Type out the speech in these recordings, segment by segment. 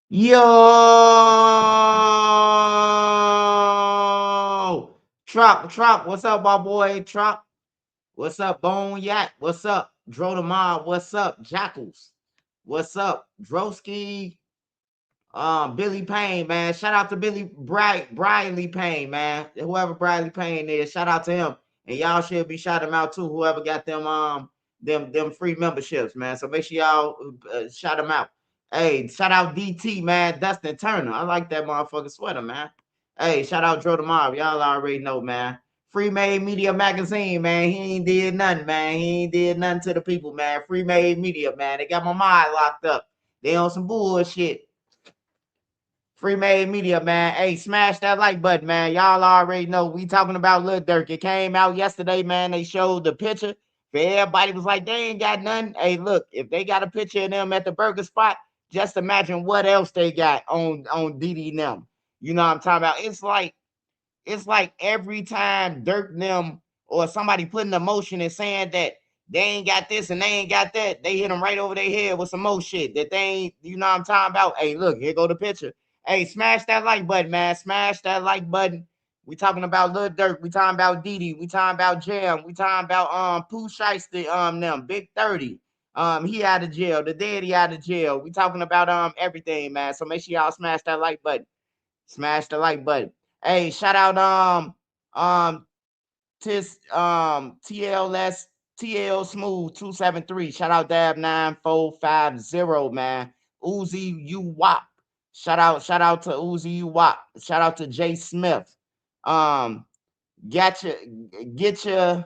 Yo, Trop, what's up, my boy? Trop, what's up, Bone Yak? What's up, Dro the Mob? What's up, Jackals? What's up, Droski? Billy Payne, man. Shout out to Briley Payne, man. Whoever Briley Payne is, shout out to him. And y'all should be shouting him out too. Whoever got them free memberships, man. So make sure y'all shout them out. Hey, shout out DT, man. Dustin Turner. I like that motherfucking sweater, man. Hey, shout out Joe Tomorrow. Y'all already know, man. Free Made Media Magazine, man. He ain't did nothing, man. He ain't did nothing to the people, man. Free Made Media, man. They got my mind locked up. They on some bullshit. Free Made Media, man. Hey, smash that like button, man. Y'all already know we talking about Lil Durk. It came out yesterday, man. They showed the picture. Everybody was like, they ain't got nothing. Hey, look, if they got a picture of them at the burger spot, just imagine what else they got on DD and them. You know what I'm talking about? It's like every time Dirk and them or somebody putting a motion and saying that they ain't got this and they ain't got that, they hit them right over their head with some more shit that they ain't, you know what I'm talking about? Hey, look, here go the picture. Hey, smash that like button, man. Smash that like button. We talking about Lil Durk. We talking about Didi. We talking about Jam. We talking about Pooh Shiesty, them, Big 30. He out of jail. The daddy out of jail. We talking about everything, man. So make sure y'all smash that like button. Smash the like button. Hey, shout out um tis TLS TL Smooth 273. Shout out Dab 9450, man. Uzi U Wop. Shout out to Uzi U Wop. Shout out to Jay Smith. Um Gotcha get your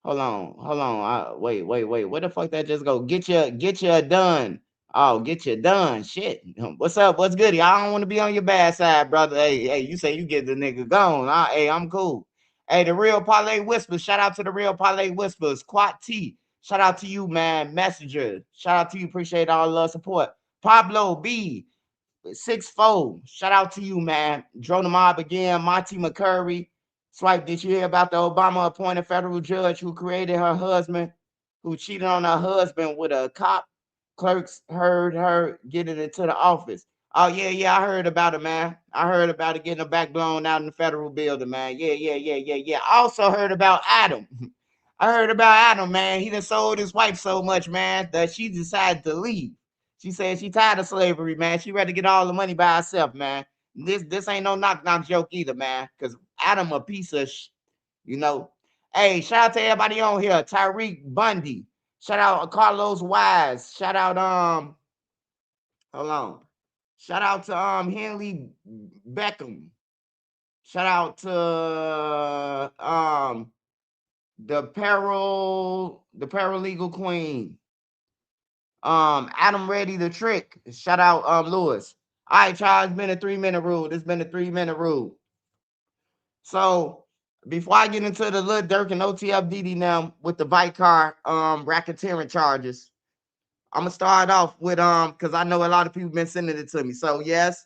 hold on. Wait. Where the fuck that just go? Get your done. Oh, get you done. Shit. What's up? What's good? I don't want to be on your bad side, brother. Hey, you say you get the nigga gone. Hey, I'm cool. Hey, the real Parlay Whispers. Shout out to the real Parlay Whispers. Quat T. Shout out to you, man. Messenger. Shout out to you. Appreciate all the love support. Pablo B. 6'4". Shout out to you, man. Drone the mob again. Monty McCurry. Swipe, did you hear about the Obama appointed federal judge who created her husband, who cheated on her husband with a cop? Clerks heard her getting into the office. Oh, yeah, I heard about it, man. I heard about it getting her back blown out in the federal building, man. Yeah. I also heard about Adam. I heard about Adam, man. He done sold his wife so much, man, that she decided to leave. She said she tired of slavery, man. She ready to get all the money by herself, man. This ain't no knock joke either, man. Cause Adam a piece of you know. Hey, shout out to everybody on here. Tyreek Bundy. Shout out Carlos Wise. Shout out hold on. Shout out to Henley Beckham. Shout out to the paralegal queen. Adam Ready the Trick. Shout out Lewis. All right, Charles, it's been a 3-minute rule. This been a 3-minute rule. So before I get into the Lil Durk and OTFDD now with the Vicar racketeering charges, I'm gonna start off with because I know a lot of people been sending it to me. So yes,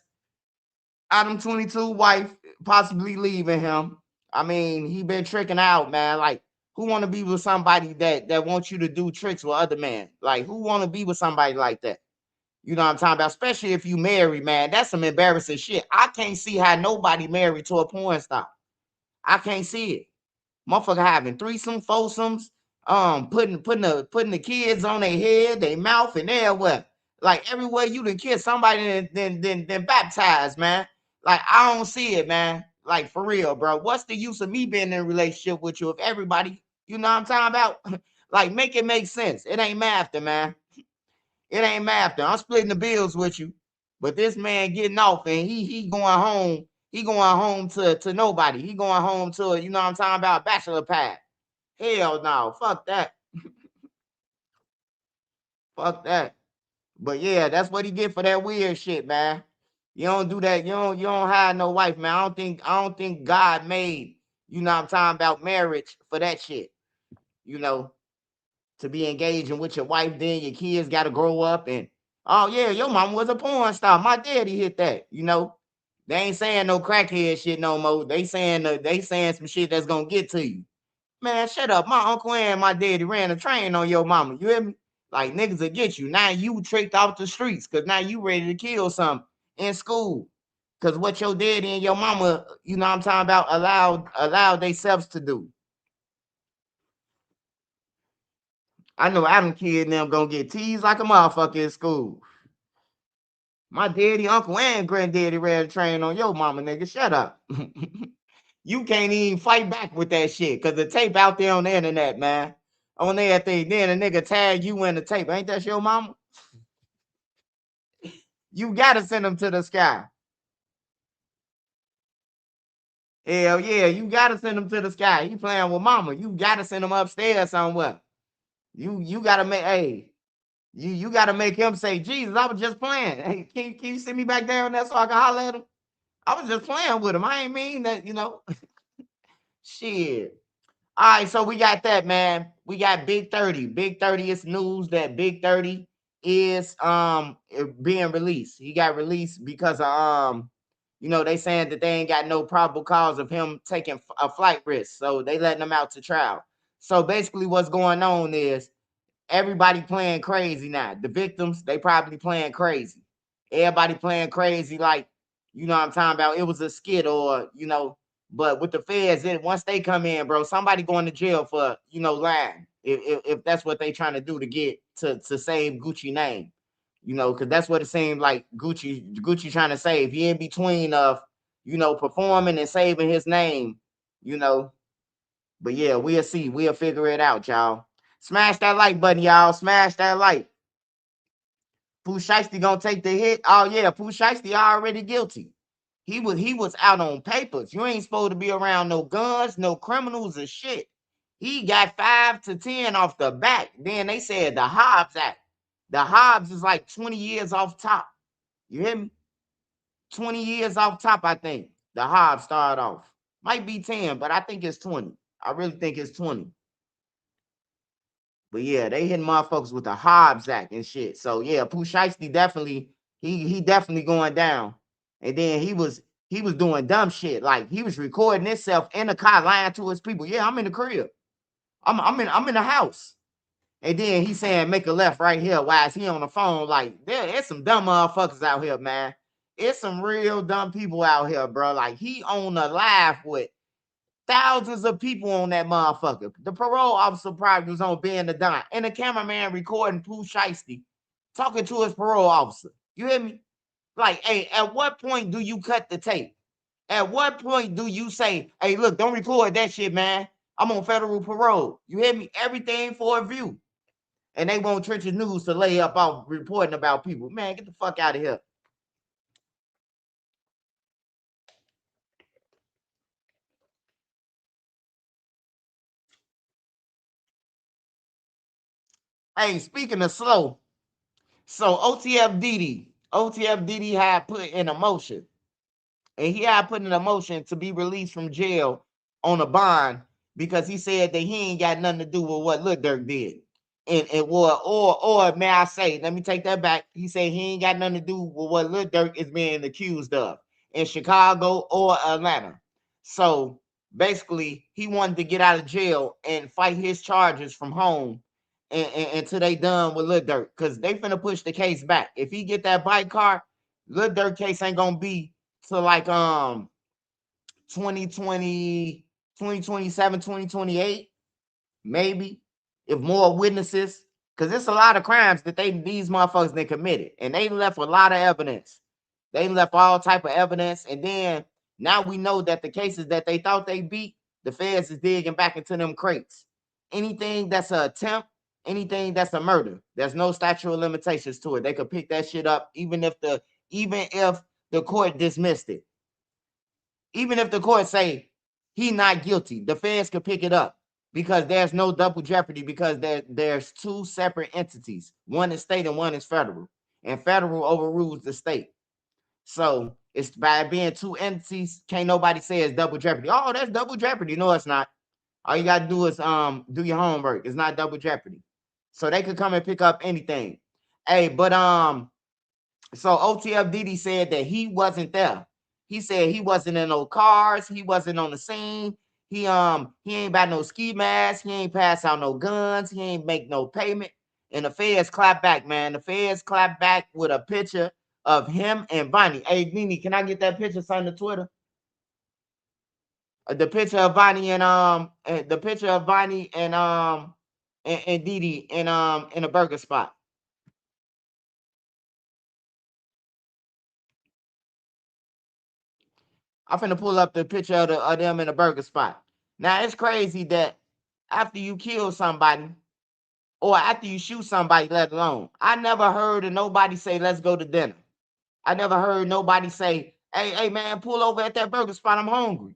Adam 22 wife possibly leaving him. I mean, he been tricking out, man. Like, who want to be with somebody that wants you to do tricks with other men? Like, who want to be with somebody like that? You know what I'm talking about? Especially if you married, man. That's some embarrassing shit. I can't see how nobody married to a porn star. I can't see it. Motherfucker having threesome, foursomes, putting the kids on their head, their mouth, and everywhere. Like everywhere you done kiss somebody, then baptized, man. Like I don't see it, man. Like for real, bro. What's the use of me being in a relationship with you if everybody, you know what I'm talking about? Like make it make sense. It ain't math, man. It ain't math. I'm splitting the bills with you, but this man getting off and he going home. He going home to nobody. He going home to, you know what I'm talking about, bachelor pad. Hell no, fuck that. Fuck that. But yeah, that's what he get for that weird shit, man. You don't do that. You don't have no wife, man. I don't think God made, you know what I'm talking about, marriage for that shit. You know, to be engaging with your wife, then your kids gotta grow up and oh yeah, your mom was a porn star. My daddy hit that, you know. They ain't saying no crackhead shit no more. They saying some shit that's gonna get to you. Man, shut up. My uncle and my daddy ran a train on your mama. You hear me? Like niggas will get you. Now you tricked off the streets because now you ready to kill something. in school. Cause what your daddy and your mama, you know what I'm talking about, allowed themselves to do. I know Adam kid and them gonna get teased like a motherfucker in school. My daddy, uncle, and granddaddy ready to train on your mama, nigga. Shut up. You can't even fight back with that shit. Cause the tape out there on the internet, man. On everything. Then a nigga tag you in the tape. Ain't that your mama? You gotta send them to the sky. Hell yeah, you gotta send them to the sky. You playing with mama. You gotta send them upstairs somewhere. You gotta make you gotta make him say, Jesus, I was just playing. Hey, can you send me back down there so I can holler at him? I was just playing with him. I ain't mean that, Shit. All right, so we got that, man. We got Big 30. Big 30 is news that Big 30 is being released. He got released because of they saying that they ain't got no probable cause of him taking a flight risk. So they letting him out to trial. So basically what's going on is everybody playing crazy now. The victims, they probably playing crazy. Everybody playing crazy like, you know what I'm talking about? It was a skit but with the feds, once they come in, bro, somebody going to jail for, lying. If that's what they trying to do to get to save Gucci name. Because that's what it seemed like Gucci trying to save. He in between of, performing and saving his name, you know. But yeah, we'll see. We'll figure it out, y'all. Smash that like button, y'all. Smash that like. Pooh Shiesty gonna take the hit. Oh yeah, Pooh Shiesty already guilty. He was out on papers. You ain't supposed to be around no guns, no criminals or shit. He got 5 to 10 off the back. Then they said the Hobbs Act. The Hobbs is like 20 years off top. You hear me? 20 years off top, I think. The Hobbs started off. Might be 10, but I think it's 20. I really think it's 20. But yeah, they hitting motherfuckers with the Hobbs Act and shit. So yeah, Pooh Shiesty definitely he definitely going down. And then he was doing dumb shit. Like he was recording himself in the car lying to his people. Yeah, I'm in the crib. I'm in the house. And then he saying make a left right here. Why is he on the phone? Like there's some dumb motherfuckers out here, man. It's some real dumb people out here, bro. Like he on the live with thousands of people on that motherfucker. The parole officer probably was on being the Don. And the cameraman recording Pooh Shiesty talking to his parole officer. You hear me? Like, hey, at what point do you cut the tape? At what point do you say, hey, look, don't record that shit, man. I'm on federal parole. You hear me? Everything for a view. And they want Trenches News to lay up off reporting about people. Man, get the fuck out of here. Hey, speaking of slow, so OTF had put in a motion, and he had put in a motion to be released from jail on a bond because he said that he ain't got nothing to do with what Lil Durk did. And or may I say, let me take that back. He said he ain't got nothing to do with what Lil Durk is being accused of in Chicago or Atlanta. So basically, he wanted to get out of jail and fight his charges from home until they done with Lil Durk, because they finna push the case back. If he get that bike car, Lil Durk case ain't gonna be to like 2020, 2027, 2028, maybe, if more witnesses, because it's a lot of crimes that these motherfuckers they committed, and they left a lot of evidence. They left all type of evidence, and then now we know that the cases that they thought they beat, the feds is digging back into them crates. Anything that's an attempt, anything that's a murder, there's no statute of limitations to it. They could pick that shit up even if the court dismissed it. Even if the court say he not guilty, the feds could pick it up because there's no double jeopardy, because there's two separate entities. One is state and one is federal. And federal overrules the state. So it's by being two entities, can't nobody say it's double jeopardy. Oh, that's double jeopardy. No, it's not. All you gotta do is do your homework. It's not double jeopardy. So they could come and pick up anything. Hey, but so OTF said that he wasn't there. He said he wasn't in no cars. He wasn't on the scene. He ain't got no ski mask. He ain't pass out no guns. He ain't make no payment. And the feds clap back, man. The feds clap back with a picture of him and Bonnie. Hey, Nene, can I get that picture on the Twitter? The picture of Bonnie and the picture of Bonnie and Dee Dee in a burger spot. I'm finna pull up the picture of them in a burger spot. Now it's crazy that after you kill somebody or after you shoot somebody, let alone, I never heard of nobody say, let's go to dinner. I never heard nobody say, hey man, pull over at that burger spot. I'm hungry.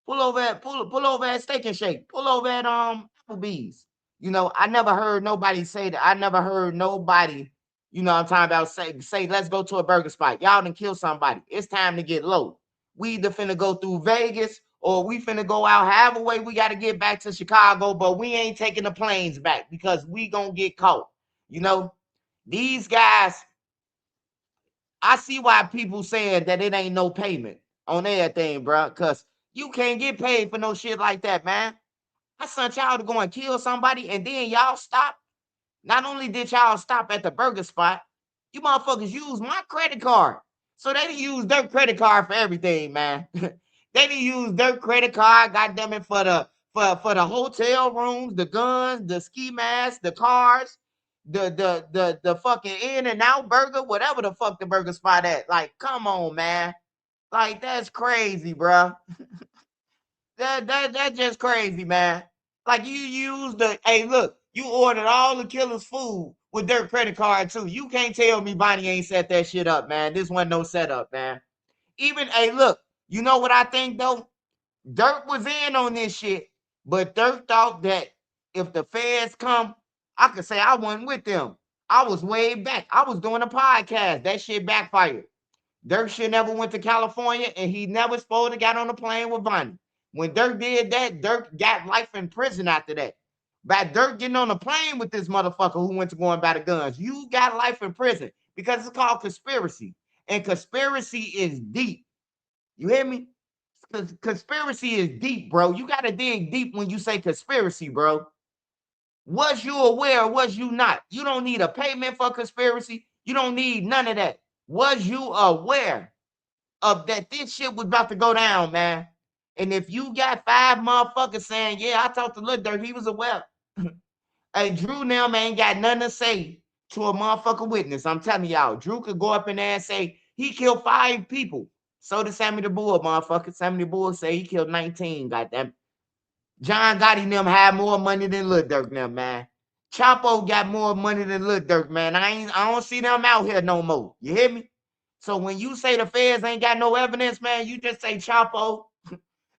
Pull over at Steak and Shake. Pull over at Applebee's. You know, I never heard nobody say that. I never heard nobody, you know what I'm talking about, say, let's go to a burger spot. Y'all done kill somebody. It's time to get low. We either finna go through Vegas or we finna go out however way we got to get back to Chicago, but we ain't taking the planes back because we gonna get caught. You know, these guys, I see why people saying that it ain't no payment on everything, bro, because you can't get paid for no shit like that, man. I sent y'all to go and kill somebody, and then y'all stop. Not only did y'all stop at the burger spot, you motherfuckers use my credit card. So they didn't use their credit card for everything, man. They didn't use their credit card, goddamn it, for the hotel rooms, the guns, the ski masks, the cars, the fucking In and Out burger, whatever the fuck the burger spot at. Like, come on, man. Like, that's crazy, bro. That's just crazy, man. Like you used the hey, look, you ordered all the killer's food with their credit card too. You can't tell me Bonnie ain't set that shit up, man. This wasn't no setup, man. Even hey, look, you know what I think though? Durk was in on this shit, but Durk thought that if the feds come, I could say I wasn't with them. I was way back. I was doing a podcast. That shit backfired. Durk should never went to California, and he never supposed to got on a plane with Bonnie. When Durk did that, Durk got life in prison after that. By Durk getting on a plane with this motherfucker who went to go and buy the guns, you got life in prison because it's called conspiracy. And conspiracy is deep. You hear me? Conspiracy is deep, bro. You got to dig deep when you say conspiracy, bro. Was you aware or was you not? You don't need a payment for conspiracy. You don't need none of that. Was you aware of that this shit was about to go down, man? And if you got 5 motherfuckers saying, yeah, I talked to Lil Durk, he was aware. Hey, Drew now, man, ain't got nothing to say to a motherfucker witness. I'm telling y'all, Drew could go up in there and say he killed 5 people. So did Sammy the Bull, motherfucker. Sammy the Bull say he killed 19, goddamn. John Gotti and them had more money than Lil Durk now, man. Chapo got more money than Lil Durk, man. I don't see them out here no more. You hear me? So when you say the feds ain't got no evidence, man, you just say Chapo,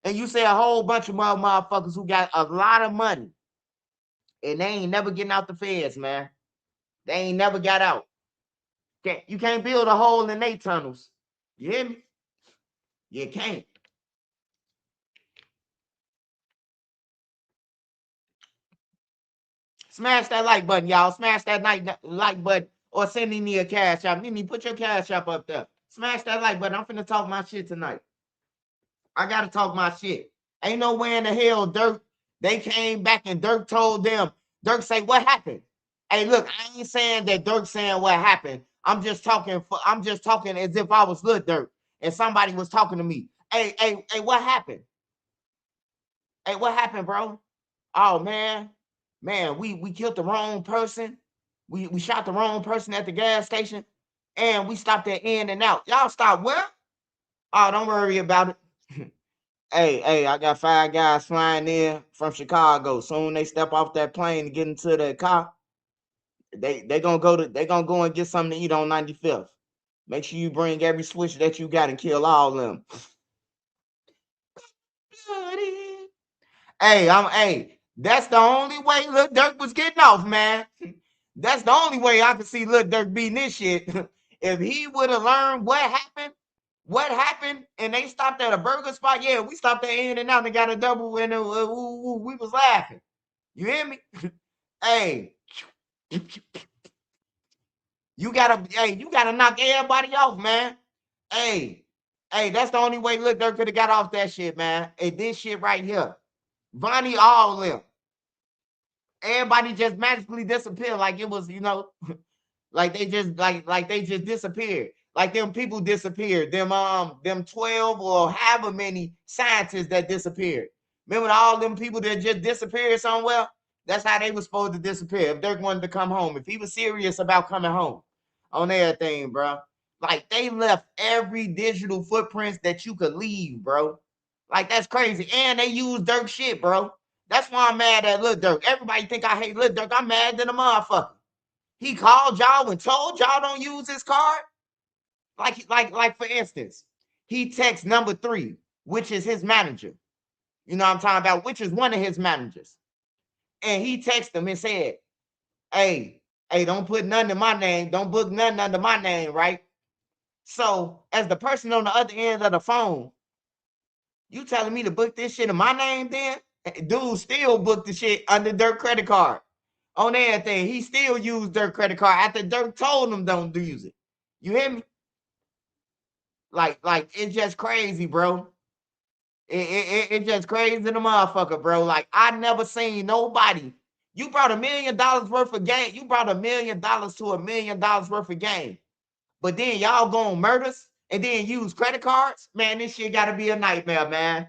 and you say a whole bunch of motherfuckers who got a lot of money, and they ain't never getting out the feds, man. They ain't never got out. You can't build a hole in their tunnels. You hear me? You can't. Smash that like button, y'all. Smash that like button or send me a cash app. Nene, put your cash app up there. Smash that like button. I'm finna talk my shit tonight. I gotta talk my shit. Ain't no way in the hell Durk. They came back and Durk told them. Durk say, what happened? Hey, look, I ain't saying that Durk saying what happened. I'm just talking as if I was Lil Durk and somebody was talking to me. Hey, what happened? Hey, what happened, bro? Oh man, we killed the wrong person. We shot the wrong person at the gas station, and we stopped at In and Out. Y'all stop where? Oh, don't worry about it. Hey, I got 5 guys flying in from Chicago. Soon they step off that plane and get into the car. They gonna go and get something to eat on 95th. Make sure you bring every switch that you got and kill all of them. Hey, that's the only way Lil Durk was getting off, man. That's the only way I could see Lil Durk beating this shit. If he would have learned what happened, and they stopped at a burger spot. Yeah, we stopped at In and Out and got a double, and we was laughing. You hear me? Hey, you gotta knock everybody off, man. Hey, that's the only way Lil Durk could have got off that shit, man. And this shit right here, Vonnie all them. Everybody just magically disappeared like it was, like they just like they just disappeared. Like them people disappeared. Them 12 or however many scientists that disappeared. Remember all them people that just disappeared somewhere? That's how they were supposed to disappear. If Dirk wanted to come home, if he was serious about coming home on everything, bro. Like they left every digital footprints that you could leave, bro. Like that's crazy. And they use Dirk shit, bro. That's why I'm mad at Lil Durk. Everybody think I hate Lil Durk. I'm mad than a motherfucker. He called y'all and told y'all don't use his card. Like for instance, he texts number 3, which is his manager. You know what I'm talking about, which is one of his managers. And he texted him and said, hey, don't put nothing in my name. Don't book nothing under my name, right? So as the person on the other end of the phone, you telling me to book this shit in my name then? Dude still booked the shit under Dirk credit card. On everything. He still used Dirk credit card after Dirk told him don't use it. You hear me? Like it's just crazy, bro. It's just crazy the motherfucker, bro. Like I never seen nobody. You brought $1 million worth of game. You brought $1 million to $1 million worth of game. But then y'all go on murders and then use credit cards. Man, this shit gotta be a nightmare, man.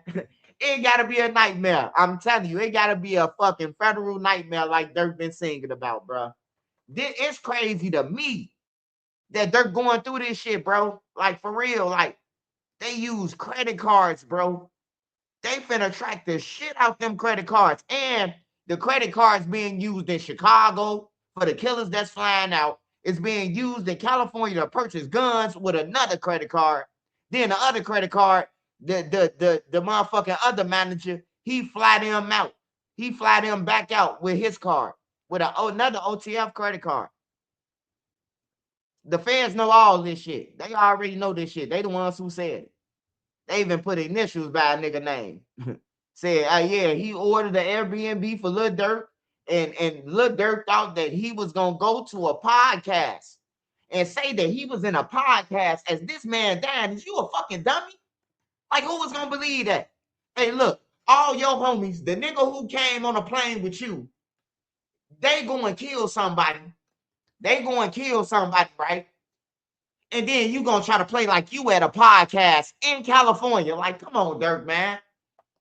It gotta be a nightmare. I'm telling you, it gotta be a fucking federal nightmare like Dirk been singing about, bro. It's crazy to me that they're going through this shit, bro. Like for real, like they use credit cards, bro. They finna track the shit out them credit cards. And the credit cards being used in Chicago for the killers that's flying out. It's being used in California to purchase guns with another credit card. Then the other credit card, the motherfucking other manager, he fly them out. He fly them back out with his card, with another OTF credit card. The fans know all this shit. They already know this shit. They the ones who said it. They even put initials by a nigga name. Said, yeah, he ordered the Airbnb for Lil Durk, and Lil Durk thought that he was gonna go to a podcast and say that he was in a podcast as this man dying. Is you a fucking dummy? Like, who was gonna believe that? Hey, look, all your homies, the nigga who came on a plane with you, they going to kill somebody. They going to kill somebody, right? And then you gonna try to play like you at a podcast in California. Like, come on, Dirk, man.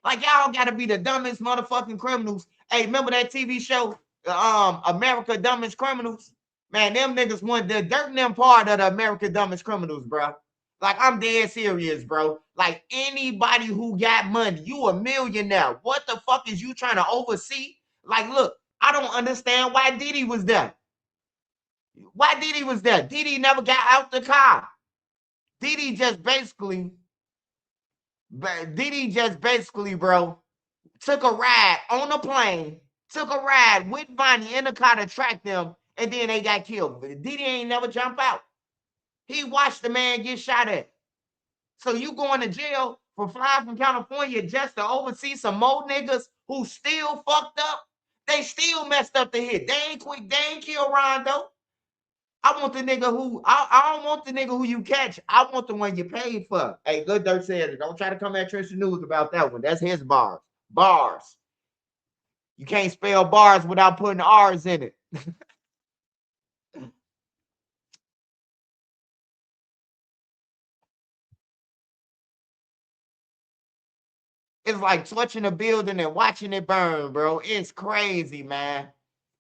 Like, y'all gotta be the dumbest motherfucking criminals. Hey, remember that TV show, America Dumbest Criminals? Man, them niggas want the Dirk and them part of the America Dumbest Criminals, bro. Like, I'm dead serious, bro. Like, anybody who got money, you a millionaire. What the fuck is you trying to oversee? Like, look, I don't understand why Diddy was there. Why Diddy was there? Diddy never got out the car. Diddy just basically, bro, took a ride on a plane, took a ride with Vonnie in the car to track them, and then they got killed. But Diddy ain't never jump out. He watched the man get shot at. So you going to jail for flying from California just to oversee some more niggas who still fucked up? They still messed up the hit. They ain't quick. They ain't kill Rondo. I want the nigga who I don't want the nigga who you catch. I want the one you paid for. Hey, Good Dirt said it. Don't try to come at Tristan News about that one. That's his bars. Bars. You can't spell bars without putting R's in it. It's like touching a building and watching it burn, bro. It's crazy, man.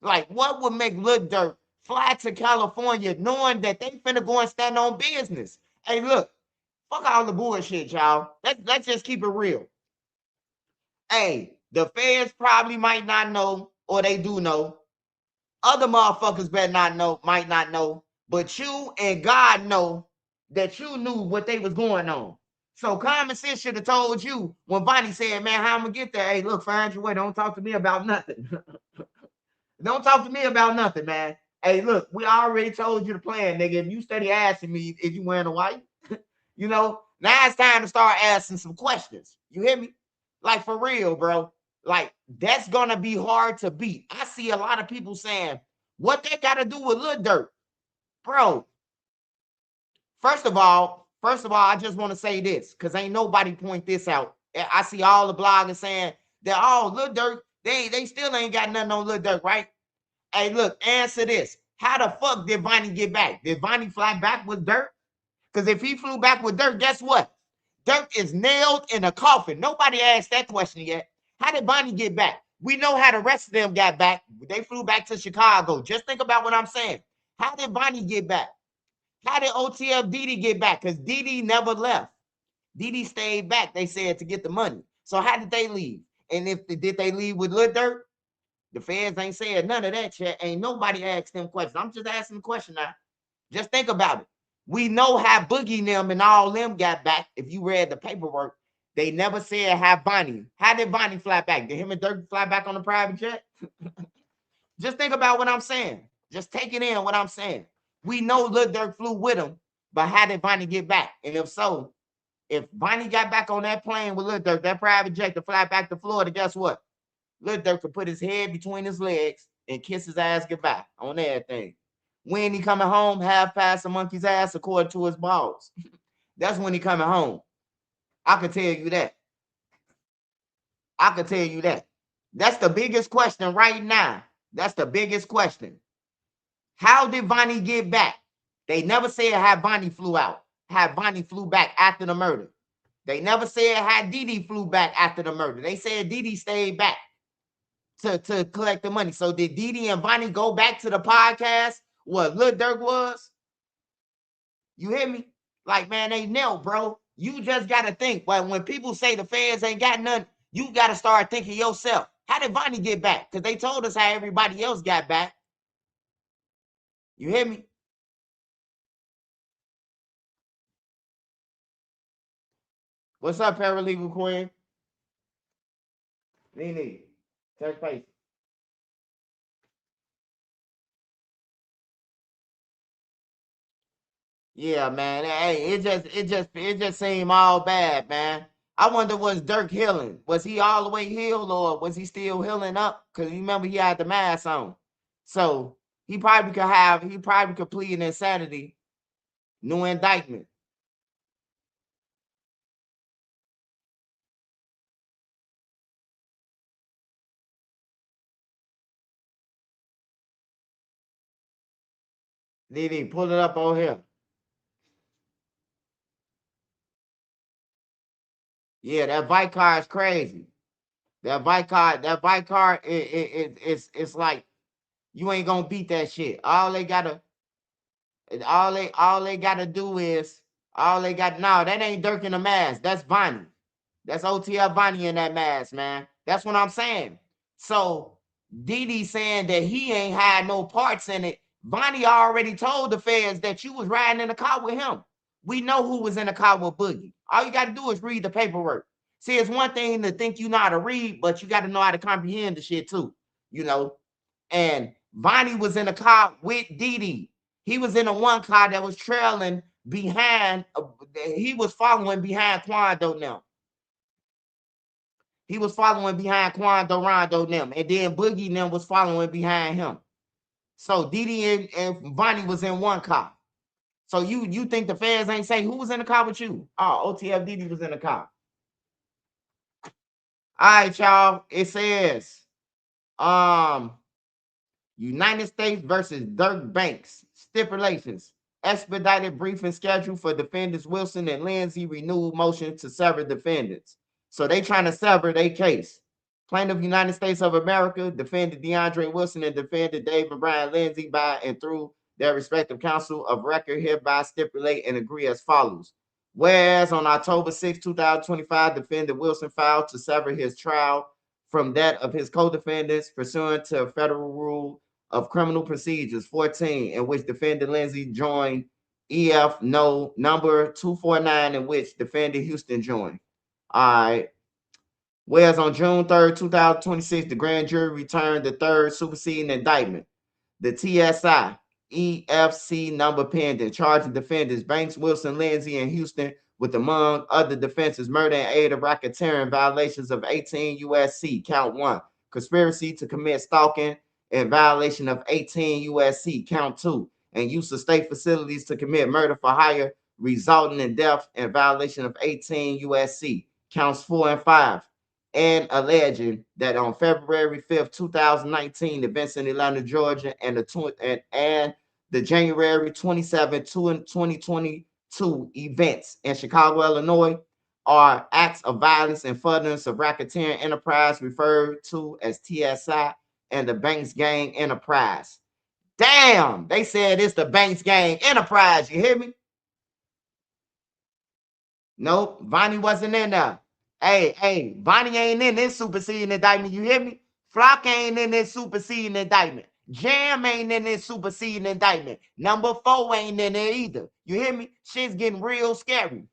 Like, what would make Lil Durk fly to California knowing that they finna go and stand on business? Hey, look, fuck all the bullshit, y'all. Let's just keep it real. Hey, the feds probably might not know, or they do know. Other motherfuckers better not know, might not know, but you and God know that you knew what they was going on. So common sense should have told you when Bonnie said, man, how I'm gonna get there? Hey, look, find your way. Don't talk to me about nothing. Don't talk to me about nothing, man. Hey, look, we already told you the plan, nigga. If you steady asking me if you wearing a white, you know, now it's time to start asking some questions. You hear me? Like for real, bro. Like that's gonna be hard to beat. I see a lot of people saying, what they gotta do with Lil Durk? Bro, first of all, I just want to say this, because ain't nobody point this out. I see all the bloggers saying that, oh, Lil Durk, they still ain't got nothing on Lil Durk, right? Hey, look, answer this. How the fuck did Vonnie get back? Did Vonnie fly back with Durk? Because if he flew back with Durk, guess what? Durk is nailed in a coffin. Nobody asked that question yet. How did Bonnie get back? We know how the rest of them got back. They flew back to Chicago. Just think about what I'm saying. How did Bonnie get back? How did OTF Didi get back? Because Didi never left. Didi stayed back, they said, to get the money. So how did they leave? And if did they leave with Lil Durk? The fans ain't saying none of that shit. Ain't nobody asked them questions. I'm just asking the question now. Just think about it. We know how Boogie them and all them got back. If you read the paperwork, they never said how Bonnie. How did Bonnie fly back? Did him and Durk fly back on a private jet? Just think about what I'm saying. Just take it in what I'm saying. We know Lil Durk flew with him, but how did Bonnie get back? And if so, if Bonnie got back on that plane with Lil Durk, that private jet to fly back to Florida, guess what? Lil Durk could put his head between his legs and kiss his ass goodbye on everything. When he coming home, half past a monkey's ass according to his balls. That's when he coming home. I can tell you that. I can tell you that. That's the biggest question right now. That's the biggest question. How did Bonnie get back? They never said how Bonnie flew out, how Bonnie flew back after the murder. They never said how Didi flew back after the murder. They said Didi stayed back to collect the money. So did Didi and Bonnie go back to the podcast where Lil Durk was? You hear me? Like, man, they nailed, bro. You just got to think. But when people say the fans ain't got nothing, you got to start thinking yourself. How did Bonnie get back? Because they told us how everybody else got back. You hear me? What's up, paralegal queen? Nene, touch base. Yeah, man. Hey, it just seemed all bad, man. I wonder, was Durk healing? Was he all the way healed, or was he still healing up? Because you remember he had the mask on. So he probably could plead insanity, new indictment. Did he pull it up on here? Yeah, that Vicar is crazy. That Vicar, it's like you ain't gonna beat that shit. All they gotta do is all they got. No, that ain't Dirk in the mask. That's Bonnie. That's OTL Bonnie in that mask, man. That's what I'm saying. So Didi saying that he ain't had no parts in it. Bonnie already told the feds that you was riding in the car with him. We know who was in the car with Boogie. All you got to do is read the paperwork. See, it's one thing to think you know how to read, but you got to know how to comprehend the shit too. You know, and Bonnie was in a car with Didi. He was in a one car that was trailing behind. He was following behind Quando now. He was following behind Quando Rondo them, and then Boogie them was following behind him. So Didi and Bonnie was in one car. So you think the feds ain't say who was in the car with you? Oh, OTF Didi was in the car. All right, y'all. It says um United States versus Dirk Banks. Stipulations. Expedited briefing schedule for defendants Wilson and Lindsay. Renewed motion to sever defendants. So they trying to sever their case. Plaintiff United States of America defended DeAndre Wilson and defended David Brian Lindsay by and through their respective counsel of record hereby stipulate and agree as follows. Whereas on October 6, 2025, defendant Wilson filed to sever his trial from that of his co-defendants pursuant to federal rule of criminal procedures 14, in which defendant Lindsay joined EF no number 249, in which defendant Houston joined. All right. Whereas on June 3rd, 2026, the grand jury returned the third superseding indictment. The TSI EFC number pending, charging defendants Banks, Wilson, Lindsay, and Houston with, among other defenses, murder and aid of racketeering, violations of 18 USC, count 1, conspiracy to commit stalking, and violation of 18 USC, count 2, and use of state facilities to commit murder for hire, resulting in death, and violation of 18 USC, counts 4 and 5, and alleging that on February 5th, 2019, events in Atlanta, Georgia, and the January 27th, 2020 two events in Chicago, Illinois, are acts of violence and furtherance of racketeering enterprise referred to as TSI and the Banks Gang Enterprise. Damn, they said it's the Banks Gang Enterprise. You hear me? Nope, Vonnie wasn't in there. Hey, Vonnie ain't in this superseding indictment. You hear me? Flock ain't in this superseding indictment. Jam ain't in this superseding indictment. Number 4 ain't in there either. You hear me? Shit's getting real scary.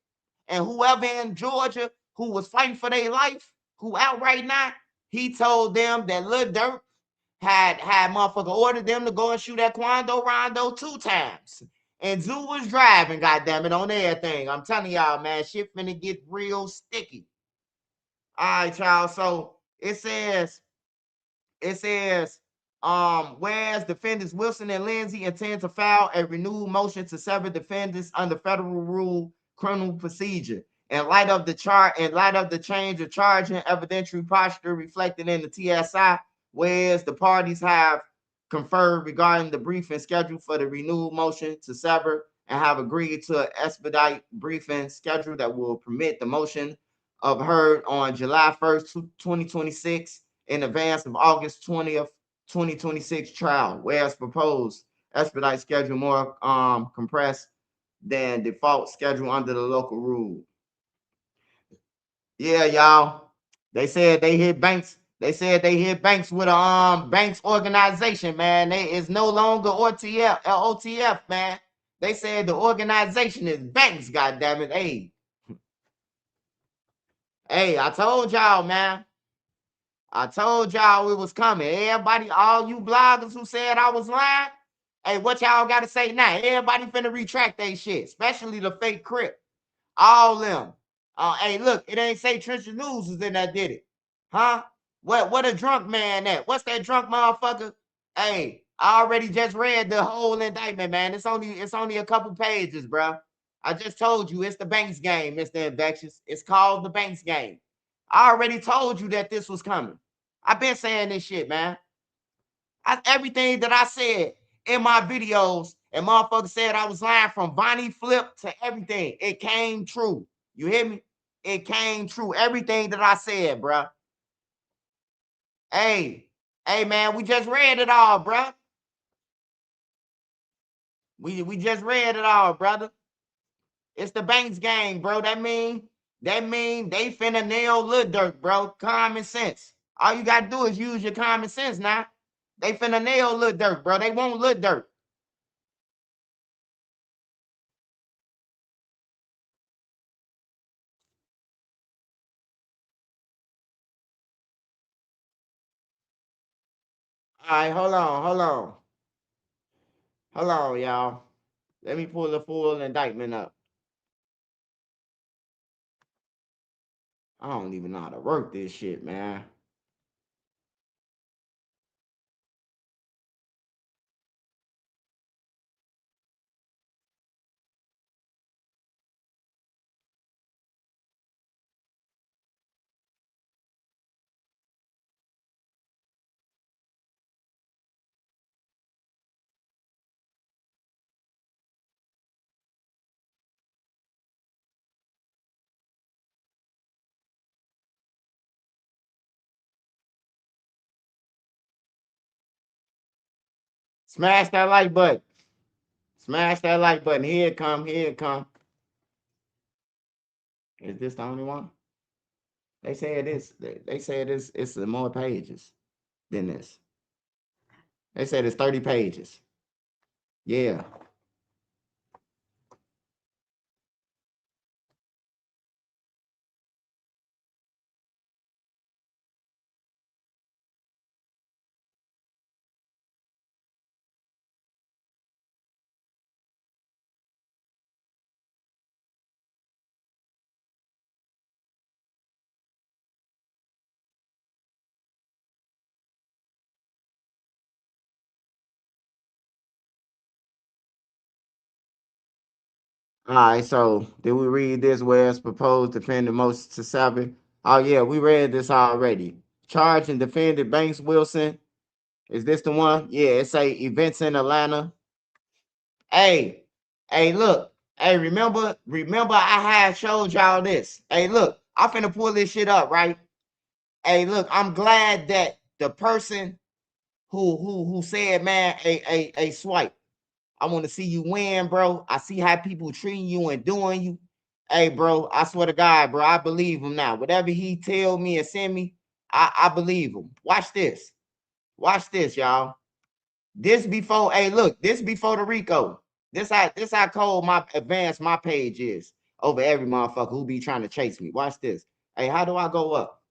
And whoever in Georgia who was fighting for their life, who out right now, he told them that Lil Durk had motherfucker ordered them to go and shoot at Quando Rondo 2 times. And Zoo was driving, goddamn it, on everything. I'm telling y'all, man, shit finna get real sticky. All right, y'all. So it says, whereas defendants Wilson and Lindsay intend to file a renewed motion to sever defendants under federal rule criminal procedure. In light of the change of charge and evidentiary posture reflected in the TSI, whereas the parties have conferred regarding the briefing schedule for the renewed motion to sever and have agreed to an expedite briefing schedule that will permit the motion of heard on July 1st, 2026 in advance of August 20th, 2026 trial, whereas proposed expedite schedule more compressed than default schedule under the local rule. Yeah, y'all. They said they hit Banks. They said they hit Banks with a Banks organization, man. They is no longer OTF, man. They said the organization is Banks, goddamn it. Hey, I told y'all, man. I told y'all it was coming. Everybody, all you bloggers who said I was lying, hey, what y'all got to say now? Everybody finna retract they shit, especially the fake Crip. All them. Hey, look, it ain't say Trisha News was in that, did it? Huh? What a drunk man at? What's that drunk motherfucker? Hey, I already just read the whole indictment, man. It's only a couple pages, bro. I just told you it's the Banks game, Mr. Infectious. It's called the Banks game. I already told you that this was coming. I've been saying this shit, man. Everything that I said in my videos, and motherfuckers said I was lying from Bonnie Flip to everything. It came true. You hear me? It came true. Everything that I said, bro. Hey, man, we just read it all, bro. We just read it all, brother. It's the Banks gang, bro. That mean they finna nail Lil Durk, bro. Common sense. All you gotta do is use your common sense now. They finna nail Lil Durk, bro. They want Lil Durk. All right, hold on, y'all. Let me pull the full indictment up. I don't even know how to work this shit, man. Smash that like button. Smash that like button. Here it come. Here it come. Is this the only one? They say it is. They say it is. It's more pages than this. They said it's 30 pages. Yeah. All right. So did we read this? Where it's proposed defendant most to seven? Oh yeah, we read this already. Charged and defended Banks Wilson. Is this the one? Yeah. It say events in Atlanta. Hey, look. Hey, remember I had showed y'all this. Hey, look, I'm finna pull this shit up, right? Hey, look, I'm glad that the person who said, man, a swipe. I want to see you win, bro. I see how people treating you and doing you. Hey, bro, I swear to God, bro, I believe him now. Whatever he tell me and send me, I believe him. Watch this. Watch this, y'all. This before, hey, look, this before the Rico. This how cold my advanced my page is over every motherfucker who be trying to chase me. Watch this. Hey, how do I go up?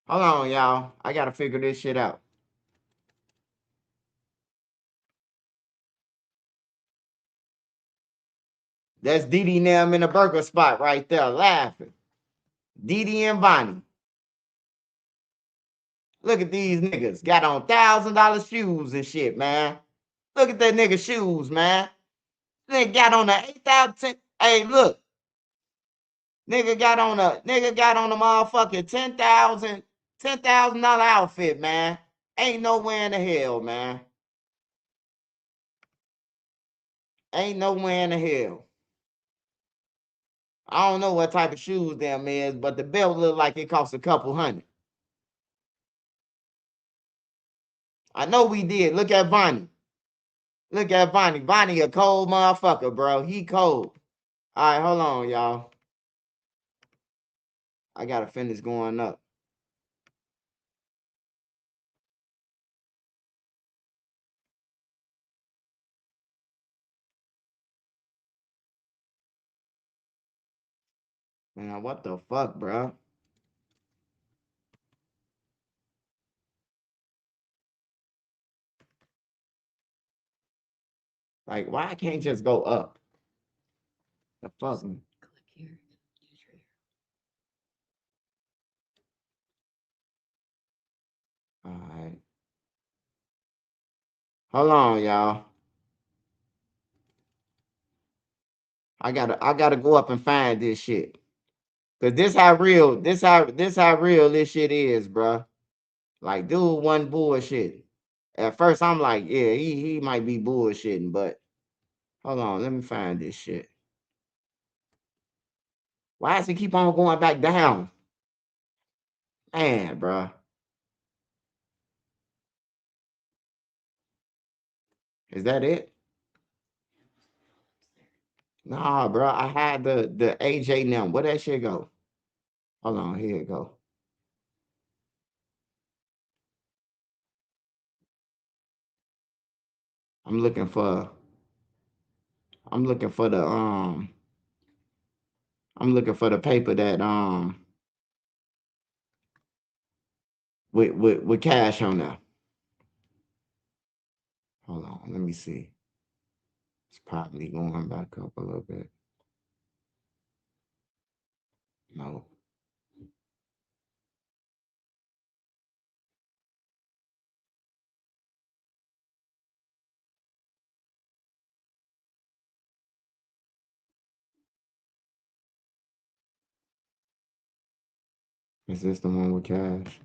Hold on, y'all. I gotta figure this shit out. That's Didi and them in the burger spot right there, laughing. Didi and Bonnie. Look at these niggas. Got on $1,000 shoes and shit, man. Look at that nigga shoes, man. Nigga got on the 8,000. Hey, look. Nigga got on a motherfucking $10,000 outfit, man. Ain't nowhere in the hell, man. Ain't nowhere in the hell. I don't know what type of shoes them is, but the belt look like it cost a couple hundred. I know we did. Look at Bonnie. Look at Bonnie. Bonnie a cold motherfucker, bro. He cold. All right, hold on, y'all. I gotta finish going up. Man, what the fuck, bro? Like, why I can't just go up? The fuck? All right. Hold on, y'all. I gotta go up and find this shit. Cause this how real this shit is, bro. Like, dude wasn't bullshit. At first, I'm like, yeah, he might be bullshitting, but hold on, let me find this shit. Why does he keep on going back down? Man, bro. Is that it? Nah, bro. I had the AJ now. Where that shit go? Hold on, here it go. I'm looking for I'm looking for the I'm looking for the paper that with cash on there. Hold on, let me see. It's probably going back up a little bit. No. Is this the one with cash?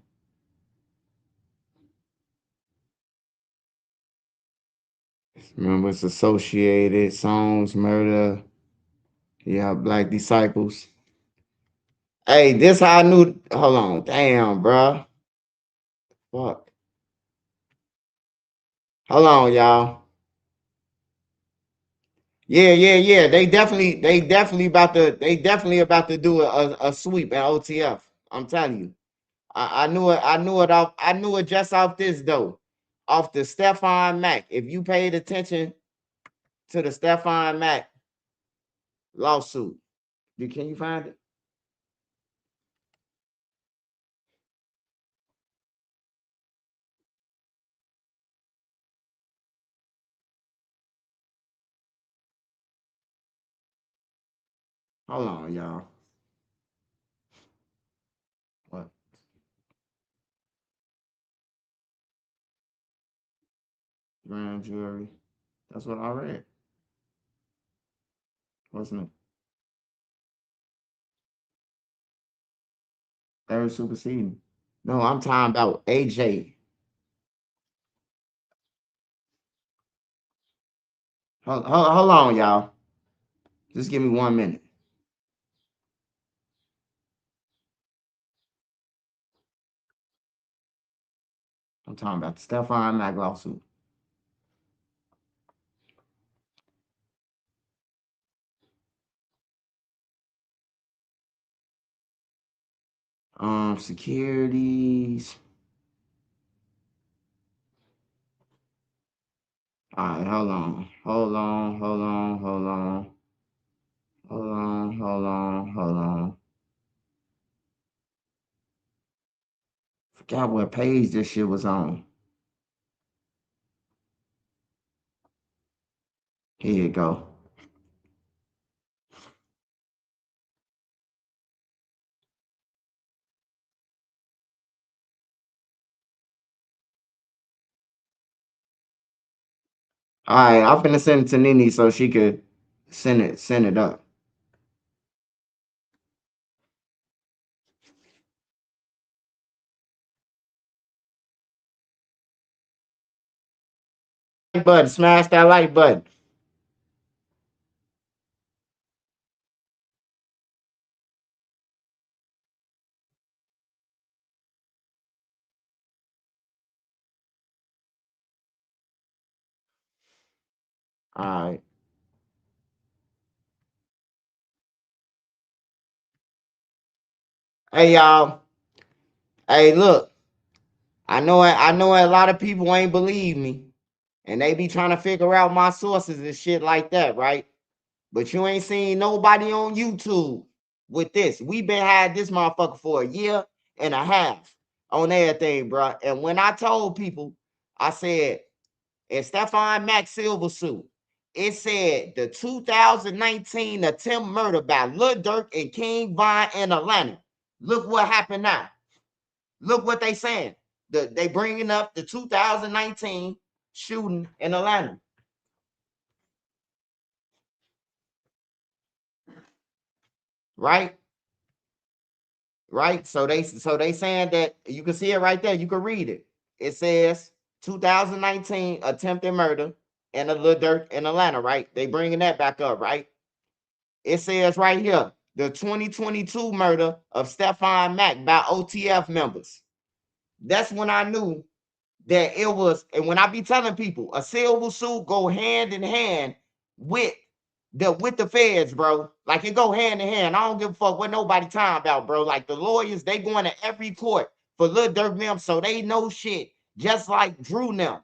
Remember, it's associated songs, murder. Yeah, Black Disciples. Hey, this how I knew. Hold on, damn, bro. Fuck. Hold on, y'all. Yeah. They definitely about to do a sweep at OTF. I'm telling you. I knew it just off this though. Off the Stefan Mac. If you paid attention to the Stefan Mac lawsuit. Can you find it? Hold on, y'all. What? Grand jury. That's what I read. What's new? Third superseding. No, I'm talking about AJ. Hold on, y'all. Just give me 1 minute. I'm talking about the Stephon Mack lawsuit. Securities. All right, hold on. Hold on, hold on, hold on. Hold on, hold on, hold on. Forgot what page this shit was on. Here you go. All right, I'm finna send it to Nene so she could send it up. Button, smash that like button. All right. Hey y'all. Hey, look. I know a lot of people ain't believe me, and they be trying to figure out my sources and shit like that, right? But you ain't seen nobody on YouTube with this. We been had this motherfucker for a year and a half on everything, bro. And when I told people, I said, in Stephon Max Silver suit, it said the 2019 attempt murder by Lil Durk and King Von in Atlanta. Look what happened now. Look what they saying. They bringing up the 2019 shooting in Atlanta, right? Right. So they saying that you can see it right there. You can read it. It says 2019 attempted murder and a Lil Durk in Atlanta, right? They bringing that back up, right? It says right here the 2022 murder of Stephon Mack by OTF members. That's when I knew that it was, and when I be telling people, a silver suit go hand in hand with the feds, bro. Like it go hand in hand. I don't give a fuck what nobody talking about, bro. Like the lawyers, they going to every court for Lil Durk them, so they know shit, just like Drew them,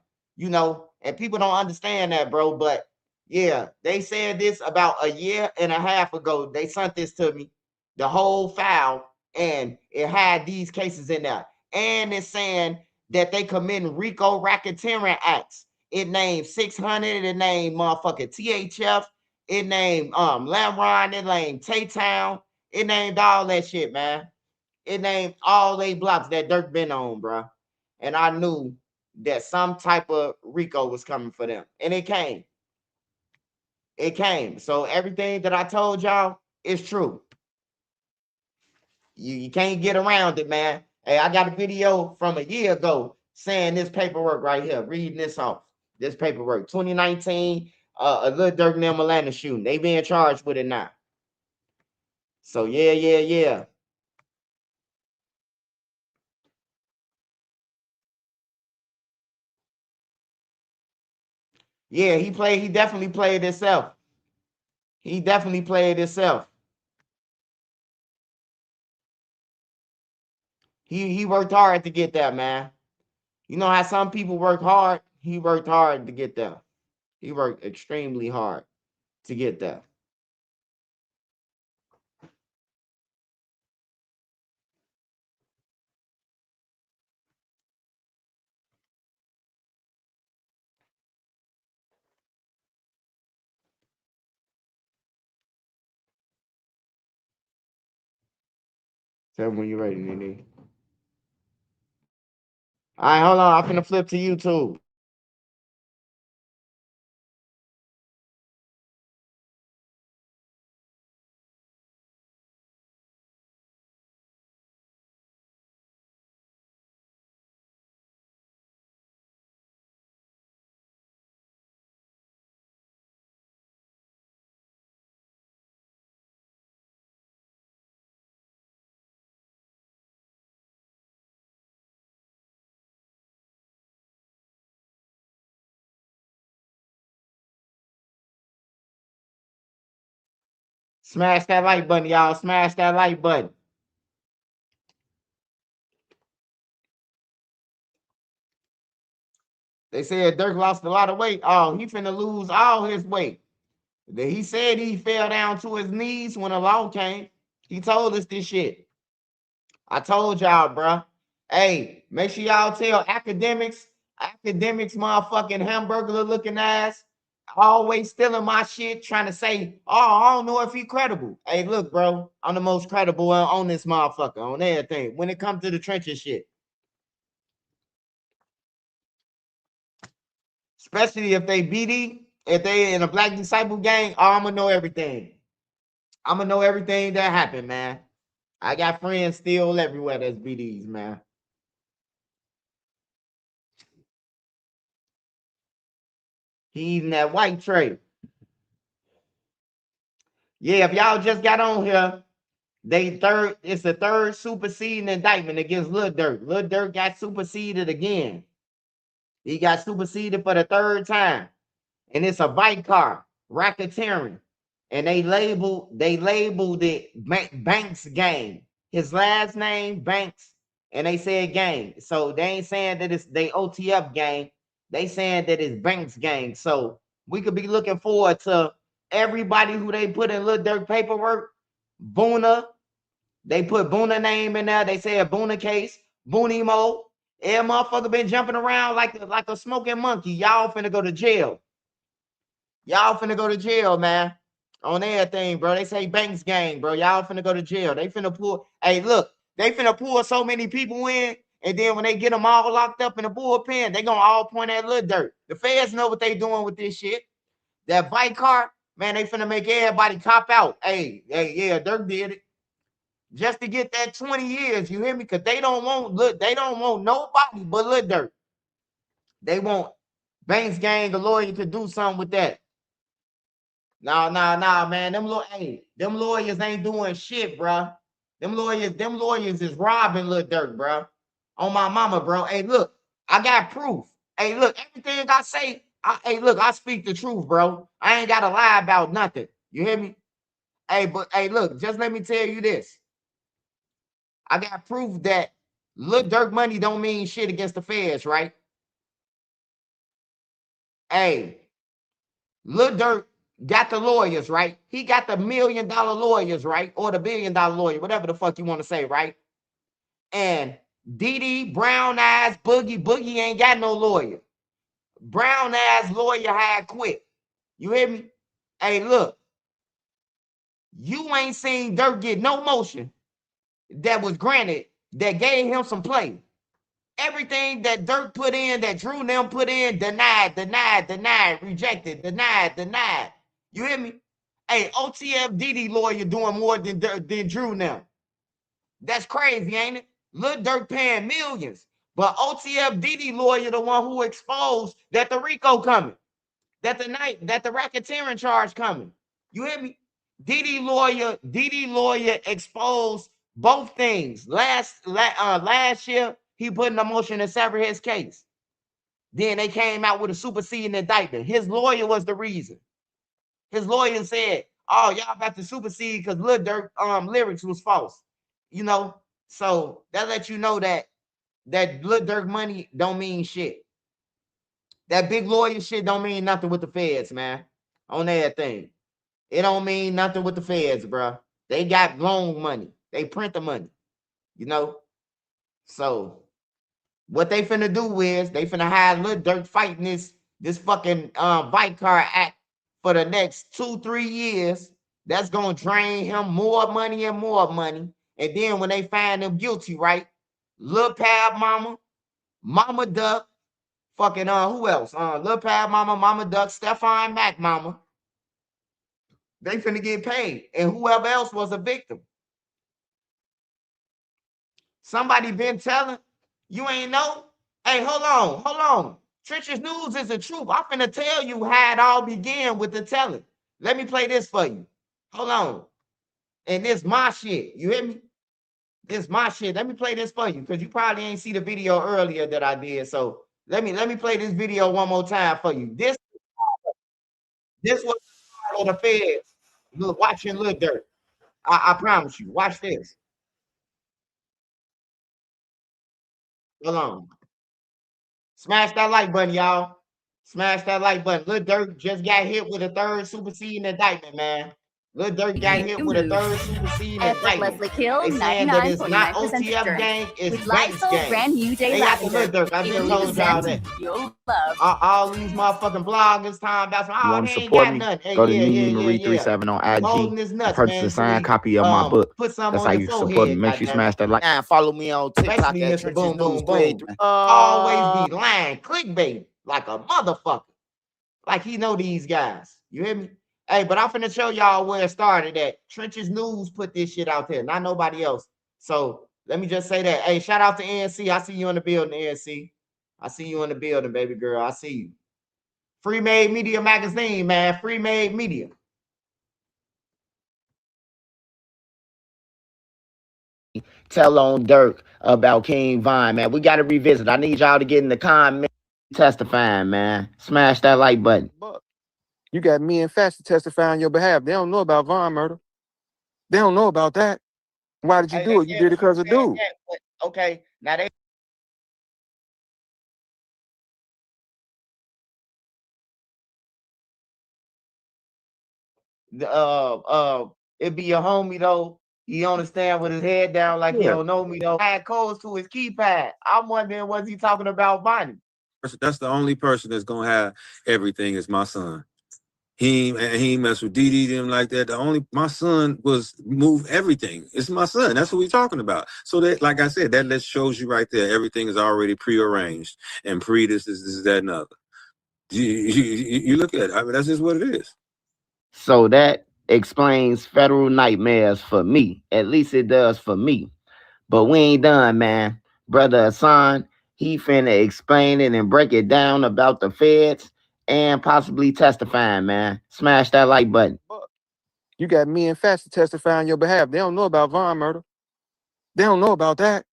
and people don't understand that, bro. But yeah, they said this about a year and a half ago. They sent this to me, the whole file, and it had these cases in there. And it's saying that they committing RICO racketeering acts. It named 600, it named motherfucking THF, it named Lamron, it named Tay-Town, it named all that shit, man. It named all 8 blocks that Durk been on, bro. And I knew that some type of RICO was coming for them. And it came. It came. So everything that I told y'all is true. You can't get around it, man. Hey, I got a video from a year ago saying this paperwork right here, reading this off. This paperwork, 2019, a Lil Durk and them Atlanta shooting. They being charged with it now. So yeah, yeah, yeah. Yeah, he definitely played himself. He definitely played himself. He worked hard to get that, man. You know how some people work hard? He worked hard to get there. He worked extremely hard to get there. Tell me when you're ready, Nene. All right, hold on. I'm finna flip to YouTube. Smash that like button, y'all. Smash that like button. They said Durk lost a lot of weight. Oh, he finna lose all his weight. He said he fell down to his knees when a law came. He told us this shit. I told y'all, bro. Hey, make sure y'all tell academics, motherfucking hamburger looking ass, always stealing my shit, trying to say, oh, I don't know if he credible. Hey, look, bro, I'm the most credible on this motherfucker, on everything. When it comes to the trenches shit, especially if they BD, if they in a Black Disciple gang, oh, I'm gonna know everything. I'm gonna know everything that happened, man. I got friends still everywhere that's BDs, man. He eating that white tray. Yeah, if y'all just got on here, it's the third superseding indictment against Lil Durk. Lil Durk got superseded again. He got superseded for the third time. And it's a Vicar, racketeering. And they labeled it Banks Gang. His last name Banks, and they said gang. So they ain't saying that it's they OTF gang. They saying that it's Banks Gang. So we could be looking forward to everybody who they put in Lil Durk paperwork. Boona, they put Boona name in there. They said Boona case, Boonimo. Every motherfucker been jumping around like a smoking monkey. Y'all finna go to jail. Y'all finna go to jail, man. On everything, bro. They say Banks Gang, bro. Y'all finna go to jail. They finna pull. Hey, look, they finna pull so many people in, and then when they get them all locked up in the bullpen, they gonna all point at Lil Durk. The feds know what they doing with this shit. That Vicar, man, they finna make everybody cop out. Hey, yeah, Durk did it. Just to get that 20 years, you hear me? Cause they don't want nobody but Lil Durk. They want Banks Gang, the lawyer, to do something with that. Nah, man. Them lawyers ain't doing shit, bro. Them lawyers is robbing Lil Durk, bro. On my mama, bro. Hey, look, I got proof. Hey, look, everything I say, hey, look, I speak the truth, bro. I ain't gotta lie about nothing. You hear me? Hey, but hey, look, just let me tell you this. I got proof that Lil Durk money don't mean shit against the feds, right? Hey, Lil Durk got the lawyers, right? He got the $1 million lawyers, right? Or the $1 billion lawyer, whatever the fuck you want to say, right? And Didi, Brown Eyes, Boogie ain't got no lawyer. Brown Eyes lawyer had quit. You hear me? Hey, look, you ain't seen Durk get no motion that was granted that gave him some play. Everything that Durk put in, that Drew and them put in, denied, rejected, denied. You hear me? Hey, OTF DD lawyer doing more than Drew now. That's crazy, ain't it? Lil Durk paying millions, but OTF DD lawyer the one who exposed that the RICO coming, that the racketeering charge coming. You hear me? DD lawyer exposed both things. Last year he put in a motion to sever his case. Then they came out with a superseding indictment. His lawyer was the reason. His lawyer said, "Oh, y'all about to supersede because Lil Durk lyrics was false." You know, so that lets you know that Lil Durk money don't mean shit. That big lawyer shit don't mean nothing with the feds, man. On that thing, it don't mean nothing with the feds, bro. They got loan money. They print the money. You know, so what they finna do is they finna have Lil Durk fighting this fucking Vicar Act for the next 2-3 years. That's gonna drain him more money and more money. And then when they find him guilty, right? Lil Pab Mama, Mama Duck, fucking who else? Lil Pab Mama, Mama Duck, Stefan Mac Mama. They finna get paid. And whoever else was a victim. Somebody been telling you ain't know. Hey, hold on. Trenches News is the truth. I'm finna tell you how it all began with the telling. Let me play this for you. Hold on. And this my shit. You hear me? This my shit. Let me play this for you because you probably ain't see the video earlier that I did. So let me play this video one more time for you. This was the start of the feds. Look, watching Lil Durk. I promise you. Watch this. Hold on. Smash that like button, y'all. Smash that like button. Lil Durk just got hit with a third superseding indictment, man. Lil Durk got hit with a third superseding indictment. Effortlessly kill They saying that it's not 99.9% OTF germs. gang, it's With Banks Lysol gang. brand new day They after Lil lavender. Durk. I just Leave a told y'all that. scent you'll love. All these motherfucking bloggers time about some, You oh, want they to ain't support got me? nothing. Hey, Go to yeah, yeah, Nene yeah, Marie yeah. 37 on You holding IG his and nuts, purchase man. a Until signed he copy of my book. put some That's on how your you support me. forehead, Make sure you goddamn it. smash that like. And follow me on TikTok Especially at Mr. Trenches Boom News Boom Boom. 383. Always be lying, clickbait like a motherfucker. Like he know these guys. You hear me? Hey, but I'm finna show y'all where it started at. Trenches News put this shit out there, not nobody else. So let me just say that. Hey, shout out to NC. I see you in the building, NC. I see you in the building, baby girl. I see you. Free Made Media Magazine, man. Free Made Media. Tell on Durk about King Vine, man. We got to revisit. I need y'all to get in the comments testifying, man. Smash that like button. You got me and Fast to testify on your behalf. They don't know about Vaughn murder. They don't know about that. Why did you Hey, do it? You did it because of dude. Okay, now they it be a homie though. He understand with his head down like he don't know me though. Add codes to his keypad. I'm wondering was he talking about Bonnie? That's the only person that's gonna have everything is my son. He ain't mess with Dee them like that. The only my son was move everything. It's my son. That's what we're talking about. So that, like I said, that shows you right there. Everything is already prearranged and this, that, and other. You look at it. I mean, that's just what it is. So that explains federal nightmares for me. At least it does for me. But we ain't done, man. Brother Hassan, he finna explain it and break it down about the feds and possibly testifying, man. Smash that like button. You got me and Fast to testify on your behalf. They don't know about Vaughn murder. They don't know about that.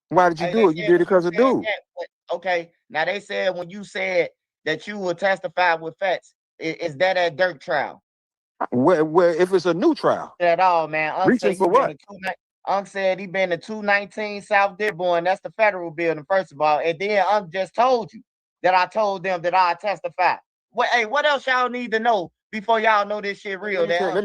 Why did you do it? You did it because of dude. Okay, now they said when you said that you would testify with facts, is that at Durk trial? Where if it's a new trial? At all, man. Reaching for what? Unc said he been to 219 South Dearborn. That's the federal building, first of all. And then Unc just told you that I told them that I testify. What else y'all need to know before y'all know this shit real? Let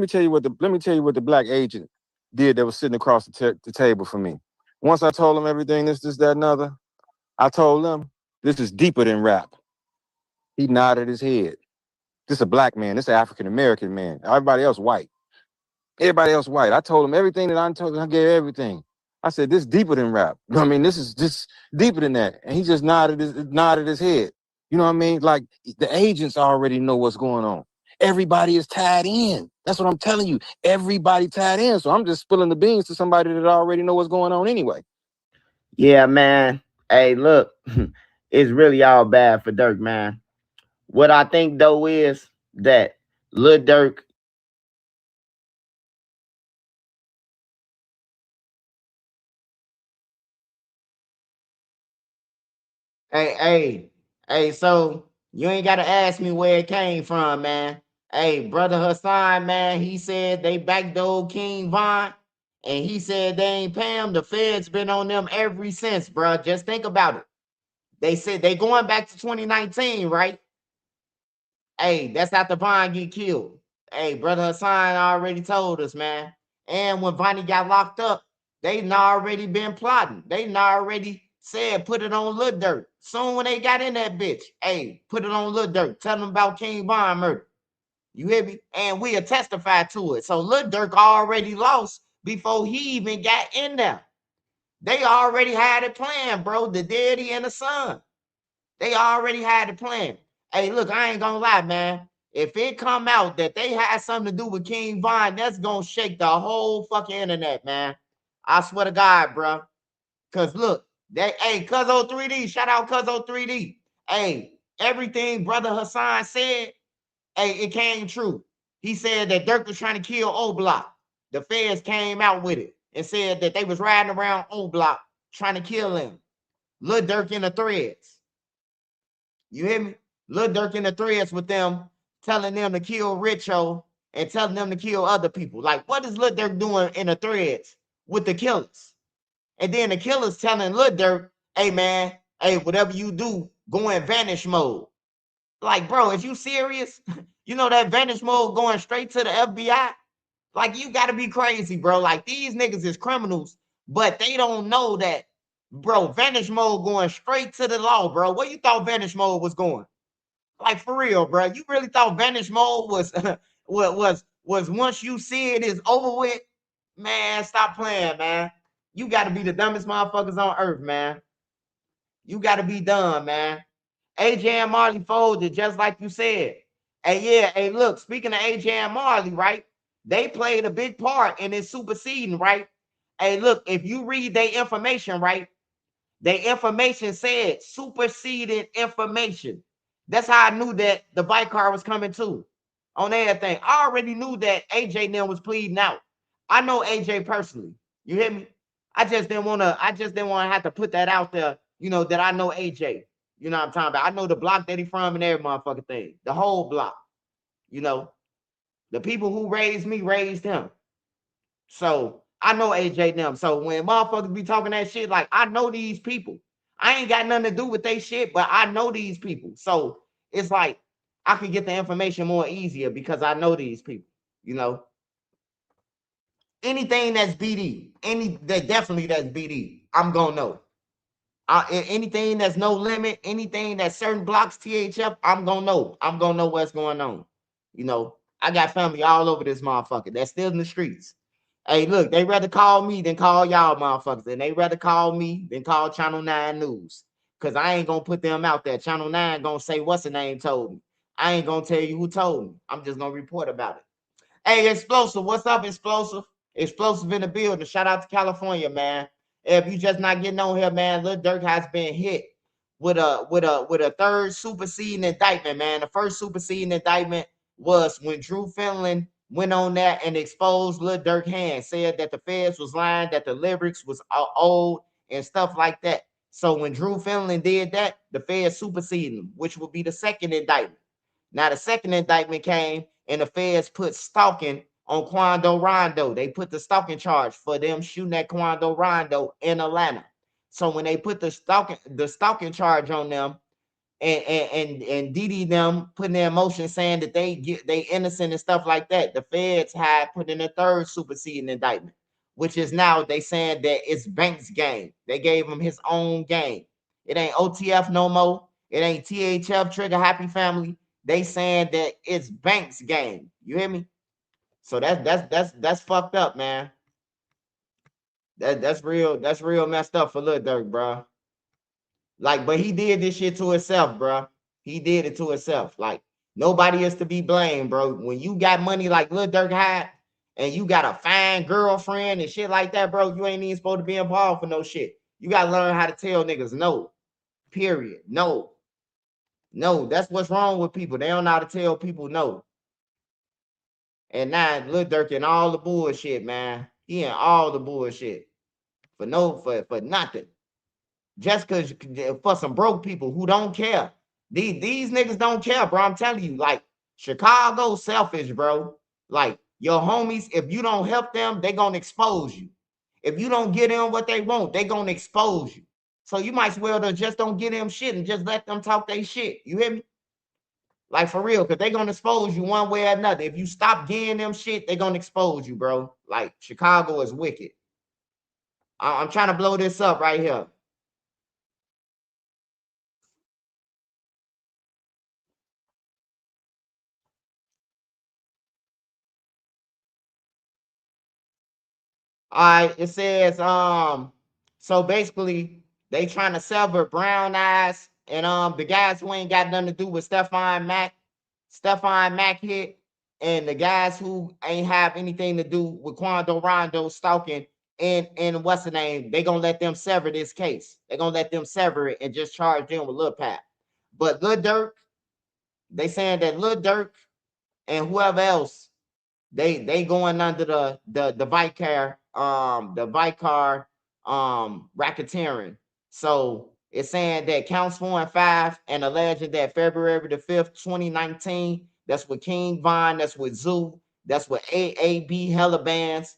me tell you what the black agent did that was sitting across the table from me. Once I told him everything, this, that, and other, I told him this is deeper than rap. He nodded his head. This is a black man. This is an African American man. Everybody else white. Everybody else white. I told him everything that I told him. I gave everything. I said, this is deeper than rap. I mean, this is just deeper than that. And he just nodded his head. You know what I mean? Like the agents already know what's going on. Everybody is tied in. That's what I'm telling you. Everybody tied in. So I'm just spilling the beans to somebody that already know what's going on anyway. Yeah, man. Hey, look, it's really all bad for Durk, man. What I think though is that Lil Durk. Hey, so you ain't gotta ask me where it came from, man. Hey, brother Hassan, man, he said they backdoored King Von, and he said they ain't pay him. The feds been on them ever since, bro. Just think about it. They said they going back to 2019, right? Hey, that's after Von get killed. Hey, brother Hassan already told us, man. And when Vonnie got locked up, they already been plotting. They already said put it on Lil Durk. Soon when they got in that bitch, hey, put it on Lil Durk. Tell them about King Von murder. You hear me? And we'll testify to it. So Lil Durk already lost before he even got in there. They already had it planned, bro. The daddy and the son. They already had it planned. Hey, look, I ain't gonna lie, man. If it come out that they had something to do with King Von, that's gonna shake the whole fucking internet, man. I swear to God, bro. Cause look, hey, Cuzzo 3D, shout out Cuzzo 3D. Hey, everything brother Hassan said, hey, it came true. He said that Durk was trying to kill O Block. The feds came out with it and said that they was riding around O Block trying to kill him. Lil Durk in the threads. You hear me? Lil Durk in the threads with them, telling them to kill Richo and telling them to kill other people. Like, what is Lil Durk doing in the threads with the killers? And then the killers telling Lil Durk, hey man, hey, whatever you do, go in vanish mode. Like, bro, is you serious? You know that vanish mode going straight to the FBI? Like, you gotta be crazy, bro. Like, these niggas is criminals, but they don't know that, bro. Vanish mode going straight to the law, bro. Where you thought vanish mode was going? Like, for real, bro. You really thought vanish mode was was once you see it is over with? Man, stop playing, man. You gotta be the dumbest motherfuckers on earth, man. You gotta be dumb, man. AJ and Marley folded, just like you said. Hey, yeah, hey, look, speaking of AJ and Marley, right? They played a big part in this superseding, right? Hey, look, if you read their information, right? Their information said superseded information. That's how I knew that the Vicar was coming too. On everything. I already knew that AJ then was pleading out. I know AJ personally. You hear me? I just didn't want to have to put that out there, that I know AJ. You know what I'm talking about? I know the block that he from and every motherfucking thing. The whole block. You know. The people who raised me raised him. So I know AJ them. So when motherfuckers be talking that shit, like, I know these people. I ain't got nothing to do with they shit, but I know these people. So it's like I can get the information more easier because I know these people. You know, anything that's BD, definitely that's BD. I'm gonna know. Anything that's no limit, anything that's certain blocks THF, I'm gonna know. I'm gonna know what's going on. You know, I got family all over this motherfucker that's still in the streets. Hey, look, they rather call me than call y'all motherfuckers. And they rather call me than call Channel 9 News. Because I ain't going to put them out there. Channel 9 going to say what's the name told me. I ain't going to tell you who told me. I'm just going to report about it. Hey, Explosive, what's up, Explosive? Explosive in the building. Shout out to California, man. If you just not getting on here, man, Lil Durk has been hit with a third superseding indictment, man. The first superseding indictment was when Drew Finland went on there and exposed Lil Durk hand, said that the feds was lying, that the lyrics was old and stuff like that. So when Drew Finland did that, the feds superseded him, which would be the second indictment. Now the second indictment came and the feds put stalking on Quando Rondo. They put the stalking charge for them shooting at Quando Rondo in Atlanta. So when they put the stalking charge on them, and Didi them putting their motion saying that they innocent and stuff like that, the feds had put in a third superseding indictment, which is now they saying that it's Banks' game. They gave him his own game. It ain't OTF no more. It ain't THF Trigger Happy Family. They saying that it's Banks' game. You hear me? So that's fucked up, man. That's real. That's real messed up for Lil Durk, bro. Like, but he did this shit to himself, bro. He did it to himself. Like, nobody is to be blamed, bro. When you got money like Lil Durk had, and you got a fine girlfriend and shit like that, bro, you ain't even supposed to be involved for no shit. You gotta learn how to tell niggas no. Period. No. No. That's what's wrong with people. They don't know how to tell people no. And now Lil Durk in all the bullshit, man. He in all the bullshit. For nothing. Just because for some broke people who don't care. These niggas don't care, bro. I'm telling you, like, Chicago selfish, bro. Like, your homies, if you don't help them, they gonna expose you. If you don't get them what they want, they gonna expose you. So you might as well just don't get them shit and just let them talk their shit. You hear me? Like, for real, because they gonna expose you one way or another. If you stop getting them shit, they gonna expose you, bro. Like, Chicago is wicked. I'm trying to blow this up right here. All right, it says so basically they trying to sever Brown Eyes and the guys who ain't got nothing to do with Stefan Mack hit, and the guys who ain't have anything to do with Quando Rondo stalking and what's the name, they gonna let them sever this case. They gonna let them sever it and just charge them with Lil Pap. But Lil Durk, they saying that Lil Durk and whoever else they going under the Vicar racketeering. So it's saying that counts 4 and 5 and alleging that February the 5th, 2019, that's with King Von, that's with Zoo, That's what AAB hella bands.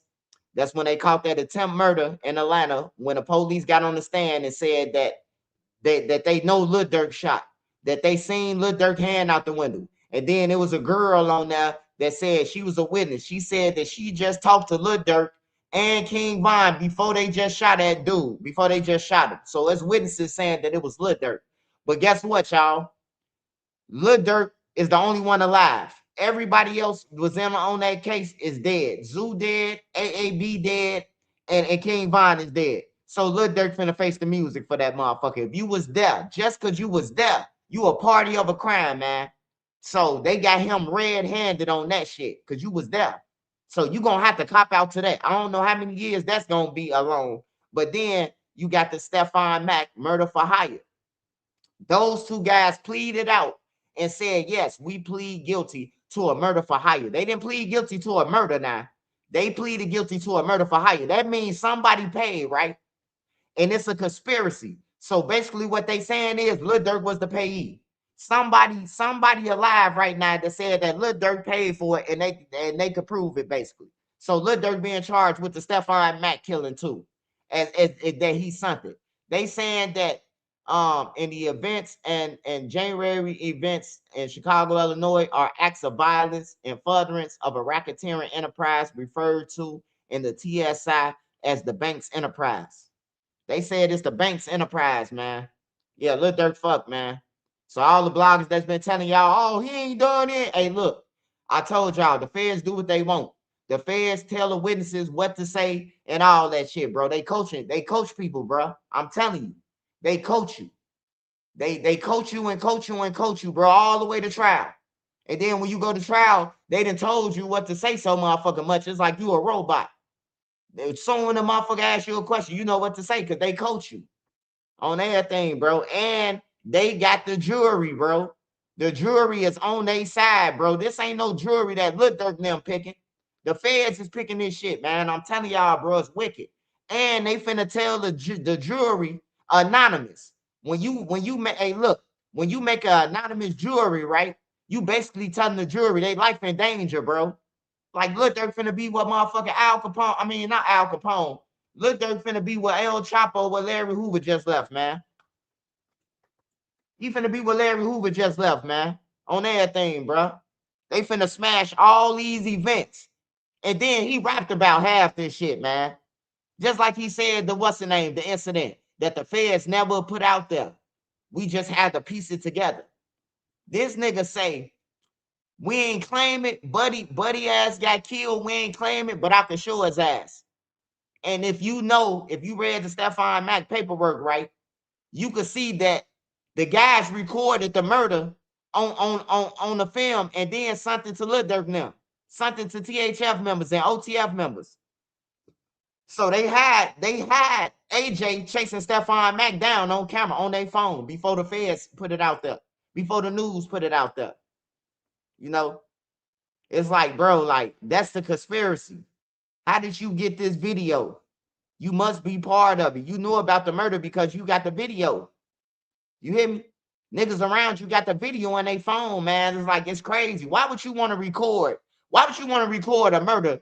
That's when they caught that attempt murder in Atlanta when the police got on the stand and said that they know Lil Durk shot, that they seen Lil Durk hand out the window. And then there was a girl on there that said she was a witness. She said that she just talked to Lil Durk and King Von before they just shot that dude, before they just shot him. So it's witnesses saying that it was Lil Durk. But guess what, y'all? Lil Durk is the only one alive. Everybody else was in on that case is dead. Zoo dead, AAB dead, and King Von is dead. So Lil Durk finna face the music for that motherfucker. If you was there, just because you was there, you a party of a crime, man. So they got him red-handed on that shit because you was there. So you gonna have to cop out to that. I don't know how many years that's gonna be alone. But then you got the Stephon Mack murder for hire. Those two guys pleaded out and said, yes, we plead guilty to a murder for hire. They didn't plead guilty to a murder now. They pleaded guilty to a murder for hire. That means somebody paid, right? And it's a conspiracy. So basically what they saying is Lil Durk was the payee. Somebody alive right now that said that Lil Durk paid for it and they could prove it basically. So Lil Durk being charged with the Stephon Mack killing too, as that he sent it. They saying that in the events and January events in Chicago, Illinois are acts of violence and furtherance of a racketeering enterprise referred to in the TSI as the bank's enterprise. They said it's the bank's enterprise, man. Yeah, Lil Durk fuck, man. So all the bloggers that's been telling y'all, oh, he ain't done it. Hey, look, I told y'all, the feds do what they want. The feds tell the witnesses what to say and all that shit, bro. They coaching. They coach people, bro. I'm telling you. They coach you. They coach you and coach you and coach you, bro, all the way to trial. And then when you go to trial, they done told you what to say so motherfucking much. It's like you a robot. So when the motherfucker asks you a question, you know what to say because they coach you on everything, bro. And they got the jury, bro. The jury is on their side, bro. This ain't no jury that Lil Durk them picking. The feds is picking this shit, man. I'm telling y'all, bro, it's wicked. And they finna tell the jury anonymous. Hey, look, when you make an anonymous jury, right? You basically telling the jury they life in danger, bro. Like Lil Durk finna be what motherfucking Al Capone. I mean, not Al Capone. Lil Durk finna be what El Chapo, what Larry Hoover just left, man. He finna be what Larry Hoover just left, man. On everything, bro. They finna smash all these events. And then he rapped about half this shit, man. Just like he said the what's the name, the incident that the feds never put out there. We just had to piece it together. This nigga say, we ain't claim it. Buddy ass got killed. We ain't claim it, but I can show his ass. And if you read the Stephon Mack paperwork, right, you could see that the guys recorded the murder on the film and then something to Lil Durk now, something to THF members and OTF members. So they had AJ chasing Stephon Mack down on camera on their phone before the feds put it out there, before the news put it out there. You know, it's like, bro, like that's the conspiracy. How did you get this video? You must be part of it. You knew about the murder because you got the video. You hear me? Niggas around you got the video on their phone, man. It's like, it's crazy. Why would you want to record? Why would you want to record a murder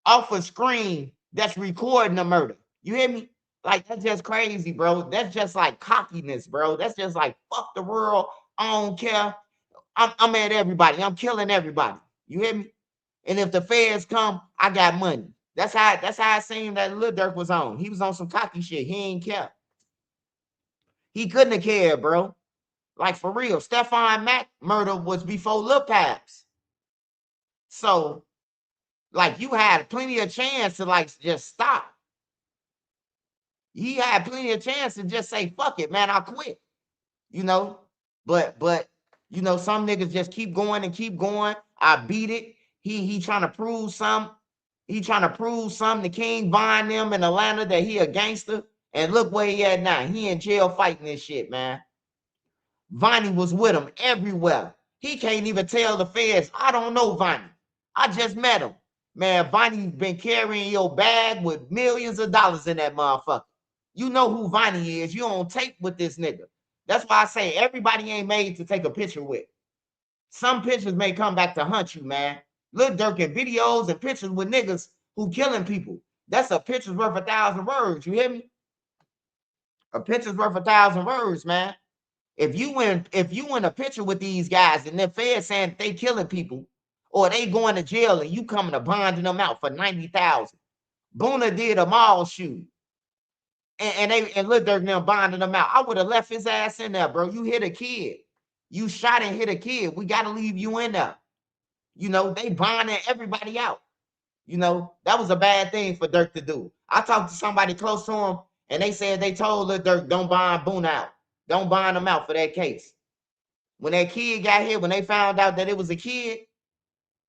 off a screen that's recording a murder? You hear me? Like, that's just crazy, bro. That's just like cockiness, bro. That's just like, fuck the world. I don't care. I'm at everybody. I'm killing everybody. You hear me? And if the feds come, I got money. That's how I seen that Lil Durk was on. He was on some cocky shit. He ain't care. He couldn't have cared, bro. Like for real. Stephon Mack murder was before Lil Paps. So, like, you had plenty of chance to like just stop. He had plenty of chance to just say, fuck it, man, I quit. You know? But you know, some niggas just keep going and keep going. I beat it. He trying to prove something. He trying to prove something to King Von them in Atlanta that he a gangster. And look where he at now. He in jail fighting this shit, man. Vonnie was with him everywhere. He can't even tell the feds, I don't know Vonnie. I just met him. Man, Vonnie been carrying your bag with millions of dollars in that motherfucker. You know who Vonnie is. You on tape with this nigga. That's why I say everybody ain't made to take a picture with. Some pictures may come back to hunt you, man. Lil Durk in videos and pictures with niggas who killing people. That's a picture's worth 1,000 words. You hear me? A picture's worth 1,000 words, man. If you in a picture with these guys and the Fed saying they killing people or they going to jail and you coming to bonding them out for 90,000. Boona did a mall shoot. And Lil Durk now bonding them out. I would have left his ass in there, bro. You hit a kid. You shot and hit a kid. We got to leave you in there. You know, they bonding everybody out. You know, that was a bad thing for Durk to do. I talked to somebody close to him, and they said they told Lil Durk, don't bond Boone out. Don't bond him out for that case. When that kid got here, when they found out that it was a kid,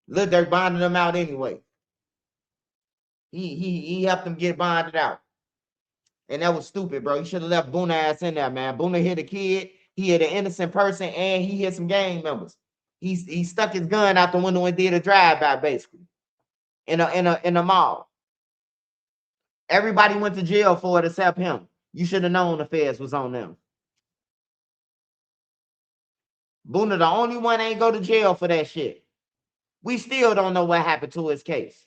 Lil Durk bonded him out anyway. He helped him get bonded out. And that was stupid, bro. You should have left Boone ass in there, man. Boone hit a kid, he hit an innocent person, and he hit some gang members. He stuck his gun out the window and did a drive-by, basically, in a mall. Everybody went to jail for it except him. You should have known the feds was on them. Boone, the only one ain't go to jail for that shit. We still don't know what happened to his case.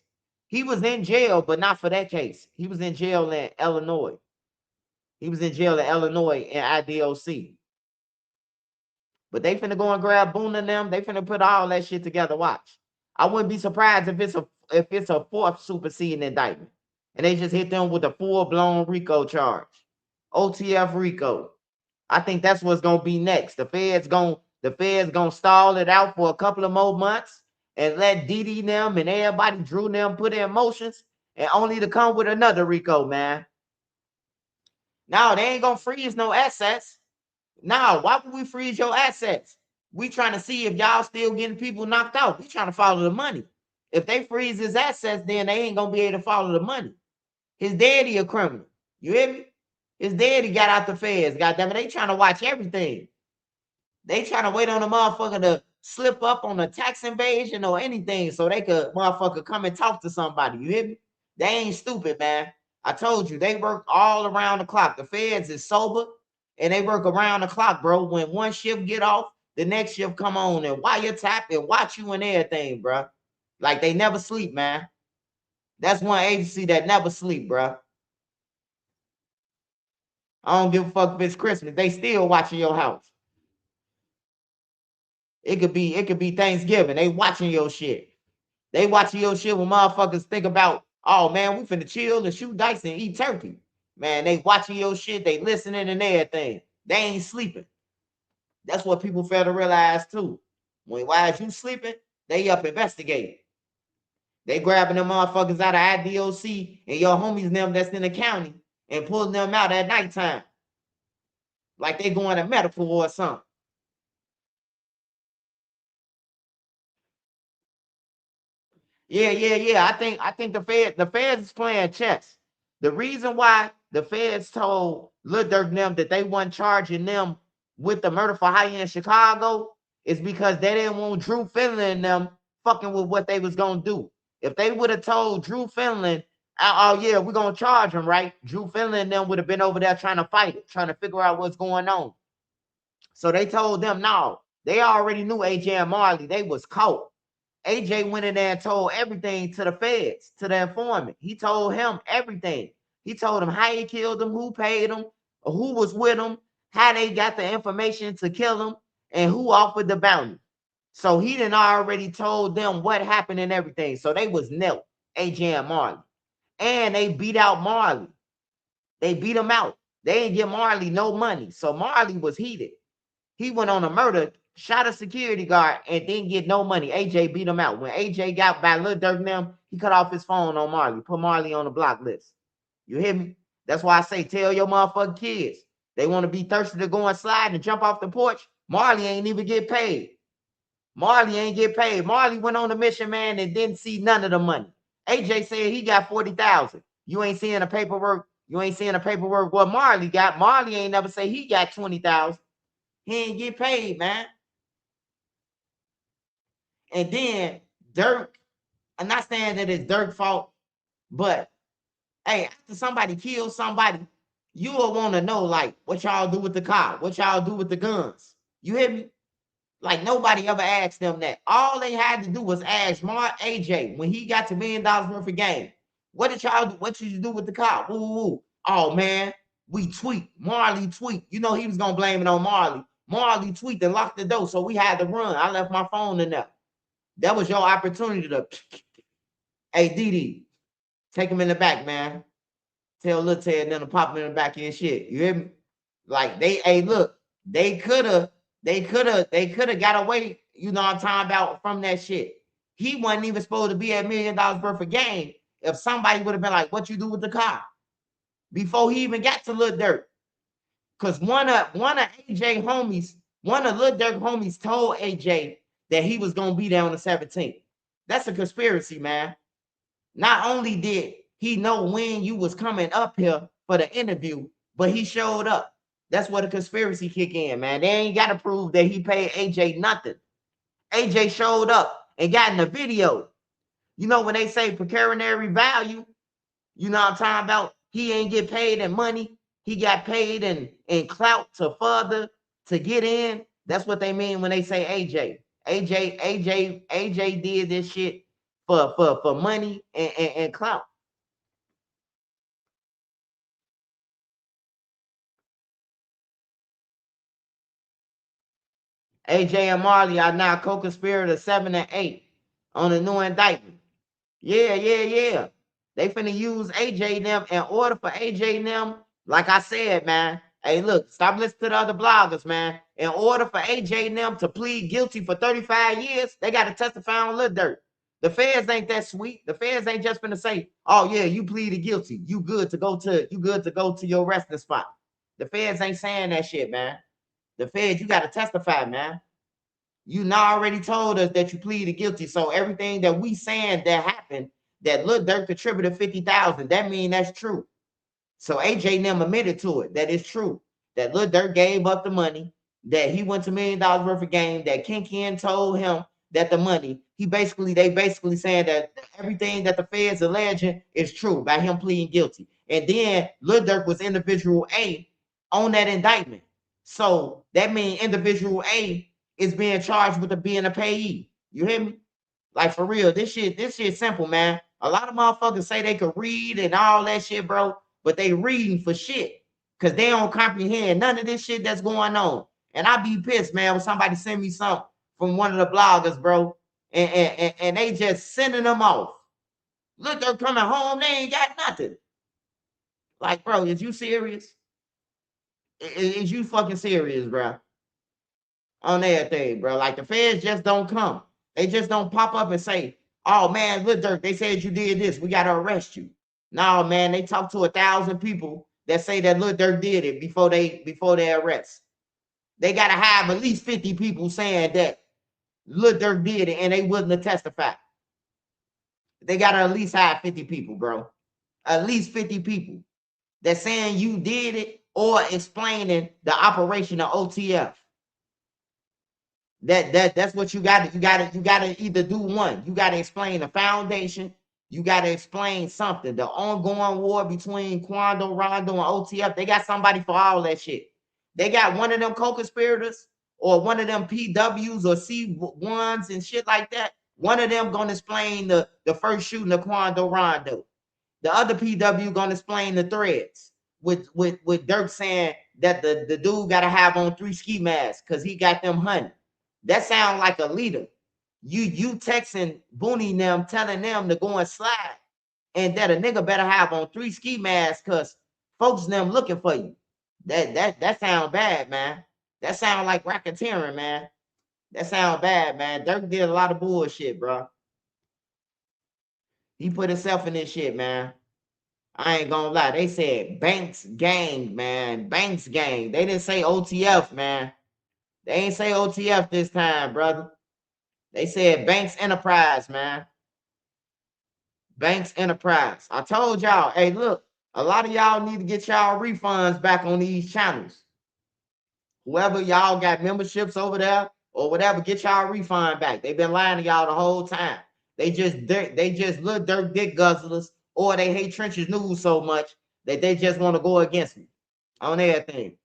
He was in jail, but not for that case. He was in jail in Illinois. He was in jail in Illinois in IDOC. But they finna go and grab Boone and them. They finna put all that shit together. Watch. I wouldn't be surprised if it's a fourth superseding indictment. And they just hit them with a full-blown RICO charge. OTF RICO. I think that's what's gonna be next. The feds gonna stall it out for a couple of more months and let Didi them and everybody Drew them put in motions and only to come with another RICO, man. Now they ain't gonna freeze no assets. Now, why would we freeze your assets? We trying to see if y'all still getting people knocked out. We trying to follow the money. If they freeze his assets, then they ain't gonna be able to follow the money. His daddy a criminal. You hear me? His daddy got out the feds. Goddamn it, they trying to watch everything. They trying to wait on the motherfucker to slip up on a tax invasion or anything so they could motherfucker come and talk to somebody. You hear me? They ain't stupid, man. I told you, they work all around the clock. The feds is sober and they work around the clock, bro. When one shift get off, the next shift come on and wiretap and watch you and everything, bro. Like they never sleep, man. That's one agency that never sleep, bro. I don't give a fuck if it's Christmas. They still watching your house. It could be Thanksgiving. They watching your shit. They watching your shit when motherfuckers think about, oh man, we finna chill and shoot dice and eat turkey. Man, they watching your shit. They listening and everything. They ain't sleeping. That's what people fail to realize too. While you sleeping, they up investigating. They grabbing them motherfuckers out of IDOC and your homies them that's in the county and pulling them out at nighttime. Like they going to medical or something. Yeah. I think the feds is playing chess. The reason why the feds told Lil Durk them that they weren't charging them with the murder for hire in Chicago is because they didn't want Drew Finley and them fucking with what they was gonna do. If they would have told Drew Finley, oh yeah, we're gonna charge him, right? Drew Finley and them would have been over there trying to fight it, trying to figure out what's going on. So they told them no. They already knew AJ and Marley. They was caught. AJ went in there and told everything to the feds, to the informant. He told him everything. He told him how he killed him, who paid him, who was with him, how they got the information to kill him, and who offered the bounty. So he done already told them what happened and everything. So they was nil, AJ and Marley. And they beat out Marley. They beat him out. They didn't give Marley no money. So Marley was heated. He went on a murder, shot a security guard, and didn't get no money. AJ beat him out. When AJ got by Lil Durk them, he cut off his phone on Marley, put Marley on the block list. You hear me? That's why I say tell your motherfucking kids. They want to be thirsty to go and slide and jump off the porch. Marley ain't even get paid. Marley ain't get paid. Marley went on a mission, man, and didn't see none of the money. AJ said he got 40,000. You ain't seeing the paperwork. You ain't seeing the paperwork what Marley got. Marley ain't never say he got 20,000. He ain't get paid, man. And then Durk, I'm not saying that it's Durk's fault, but hey, after somebody kills somebody, you will want to know like what y'all do with the car, what y'all do with the guns. You hear me? Like nobody ever asked them that. All they had to do was ask AJ when he got to $1 million worth of game. What did y'all do? What did you do with the car? Woo, woo, woo. Oh man, we tweet. Marley tweet. You know he was gonna blame it on Marley. Marley tweet and locked the door, so we had to run. I left my phone in there. That was your opportunity to. Hey, Didi, take him in the back, man. Tell Lil Ted then to pop him in the back of your shit. You hear me? Like hey, look, they could have got away, you know what I'm talking about, from that shit. He wasn't even supposed to be at $1 million worth of game if somebody would have been like, what you do with the car? Before he even got to Lil Durk. Because one of AJ homies, one of Lil Durk homies told AJ that he was gonna be there on the 17th. That's a conspiracy, man. Not only did he know when you was coming up here for the interview, but he showed up. That's where the conspiracy kick in, man. They ain't got to prove that he paid AJ nothing. AJ showed up and got in the video. You know, when they say pecuniary value, you know what I'm talking about? He ain't get paid in money. He got paid in clout to further to get in. That's what they mean when they say AJ. AJ did this shit for money and clout. AJ and Marley are now co-conspirators 7 and 8 on a new indictment. Yeah. They finna use AJ them in order for AJ them, like I said, man. Hey, look, stop listening to the other bloggers, man. In order for AJ them to plead guilty for 35 years, they got to testify on Lil Durk. The feds ain't that sweet. The feds ain't just finna say, "Oh yeah, you pleaded guilty. You good to go to your resting spot." The feds ain't saying that shit, man. The feds, you got to testify, man. You now already told us that you pleaded guilty. So everything that we saying that happened, that Lil Durk contributed 50,000, that mean that's true. So AJ them admitted to it. That is true. That Lil Durk gave up the money, that he went to $1 million worth of game, that Ken told him that the money, they basically saying that everything that the feds alleging is true by him pleading guilty. And then Lil Durk was individual A on that indictment. So that means individual A is being charged with being a payee. You hear me? Like for real, this shit simple, man. A lot of motherfuckers say they could read and all that shit, bro, but they reading for shit because they don't comprehend none of this shit that's going on. And I be pissed, man, when somebody send me something from one of the bloggers, bro, and they just sending them off. Look, they're coming home, they ain't got nothing. Like, bro, is you serious? Is you fucking serious, bro? On everything, bro. Like the feds just don't come. They just don't pop up and say, "Oh man, Lil Durk, they said you did this. We gotta arrest you." No, man, they talk to 1,000 people that say that Lil Durk did it before they arrest. They gotta have at least 50 people saying that Lil Durk did it and they willing to testify. They gotta at least have 50 people, bro. At least 50 people that saying you did it or explaining the operation of OTF. That's what you got. You got to either do one. You got to explain the foundation. You got to explain something. The ongoing war between Quando, Rondo, and OTF. They got somebody for all that shit. They got one of them co-conspirators or one of them PWs or C1s and shit like that. One of them gonna explain the first shooting of Quando Rondo. The other PW gonna explain the threads with Durk saying that the dude gotta have on 3 ski masks because he got them hunting. That sound like a leader. You texting Booney them, telling them to go and slide, and that a nigga better have on 3 ski masks because folks them looking for you. That sound bad, man. That sound like racketeering, man. That sound bad, man. Durk did a lot of bullshit, bro. He put himself in this shit, man. I ain't gonna lie. They said Banks gang, man. Banks gang. They didn't say OTF, man. They ain't say OTF this time, brother. They said Banks Enterprise, man. Banks Enterprise. I told y'all, hey, look, a lot of y'all need to get y'all refunds back on these channels. Whoever y'all got memberships over there or whatever, get y'all refund back. They've been lying to y'all the whole time. They just Lil Durk dick guzzlers, or they hate Trenches News so much that they just want to go against me on everything.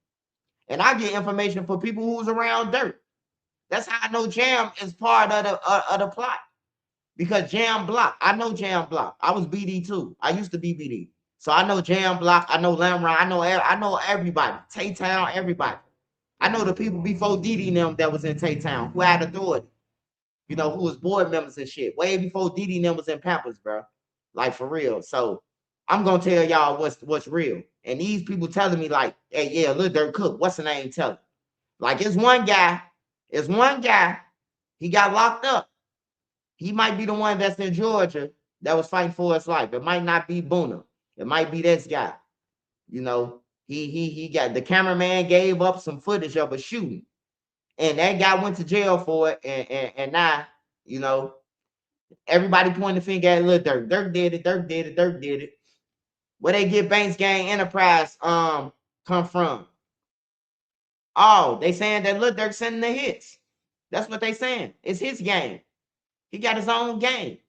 And I get information for people who's around Durk. That's how I know Jam is part of the plot. Because Jam Block, I know Jam Block. I was BD too. I used to be BD. So I know Jam Block, I know Lamron, I know everybody. Tay Town, everybody. I know the people before Didi and them that was in Tay Town who had authority. You know, who was board members and shit. Way before Didi and them was in Pampers, bro. Like for real. So I'm gonna tell y'all what's real. And these people telling me like, hey, yeah, Lil Durk Cook, what's the name telling? Like it's one guy, he got locked up. He might be the one that's in Georgia that was fighting for his life. It might not be Boona. It might be this guy. You know, he got the cameraman gave up some footage of a shooting, and that guy went to jail for it. And now, you know, everybody pointing the finger at Lil Durk. Durk did it. Durk did it. Durk did it. Where they get Banks Gang Enterprise come from? Oh, they saying that Lil Durk sending the hits. That's what they saying. It's his game. He got his own game.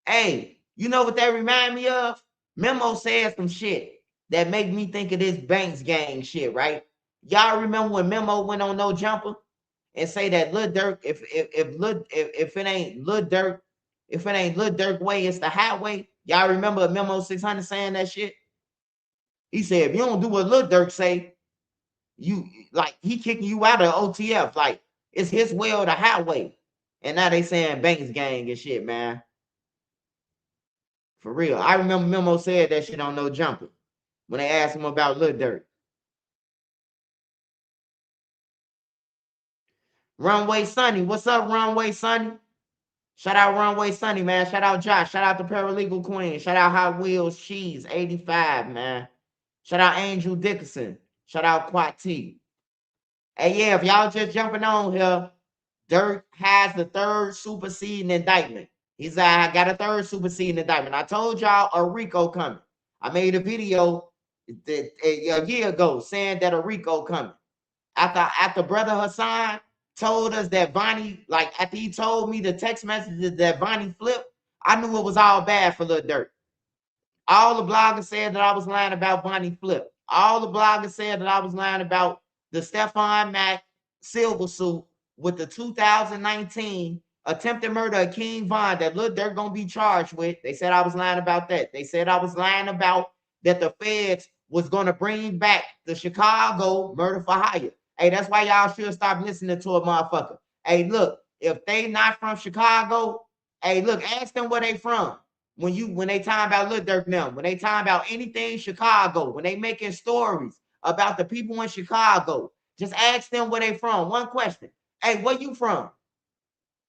Hey, you know what that remind me of? Memo said some shit that make me think of this Banks Gang shit, right? Y'all remember when Memo went on No Jumper and say that Lil Durk, if it ain't Lil Durk, if it ain't Lil Durk way, it's the highway. Y'all remember Memo 600 saying that shit? He said, if you don't do what Lil Durk say, you like he kicking you out of OTF. Like it's his way or the highway. And now they saying Banks Gang and shit, man. For real. I remember Memo said that shit on No Jumper when they asked him about Lil Durk. Runway Sonny. What's up, Runway Sonny? Shout out Runway Sonny, man. Shout out Josh. Shout out the Paralegal Queen. Shout out Hot Wheels Cheese 85, man. Shout out Angel Dickinson. Shout out Quat T. Hey, yeah, if y'all just jumping on here, Durk has the third superseding indictment. He's I got a third superseding indictment. I told y'all a RICO coming. I made a video a year ago saying that a RICO coming. After Brother Hassan told us that Vonnie, like after he told me the text messages that Vonnie flipped, I knew it was all bad for Lil Durk. All the bloggers said that I was lying about Vonnie Flip. All the bloggers said that I was lying about the Stephon Mack silver suit with the 2019 attempted murder of King Von that Lil Durk gonna be charged with. They said I was lying about that. They said I was lying about that the feds was gonna bring back the Chicago murder for hire. Hey, that's why y'all should stop listening to a motherfucker. Hey, look, if they not from Chicago, hey, look, ask them where they from. When they talking about Lil Durk now, when they talking about anything Chicago, when they making stories about the people in Chicago, just ask them where they from. One question. Hey, where you from?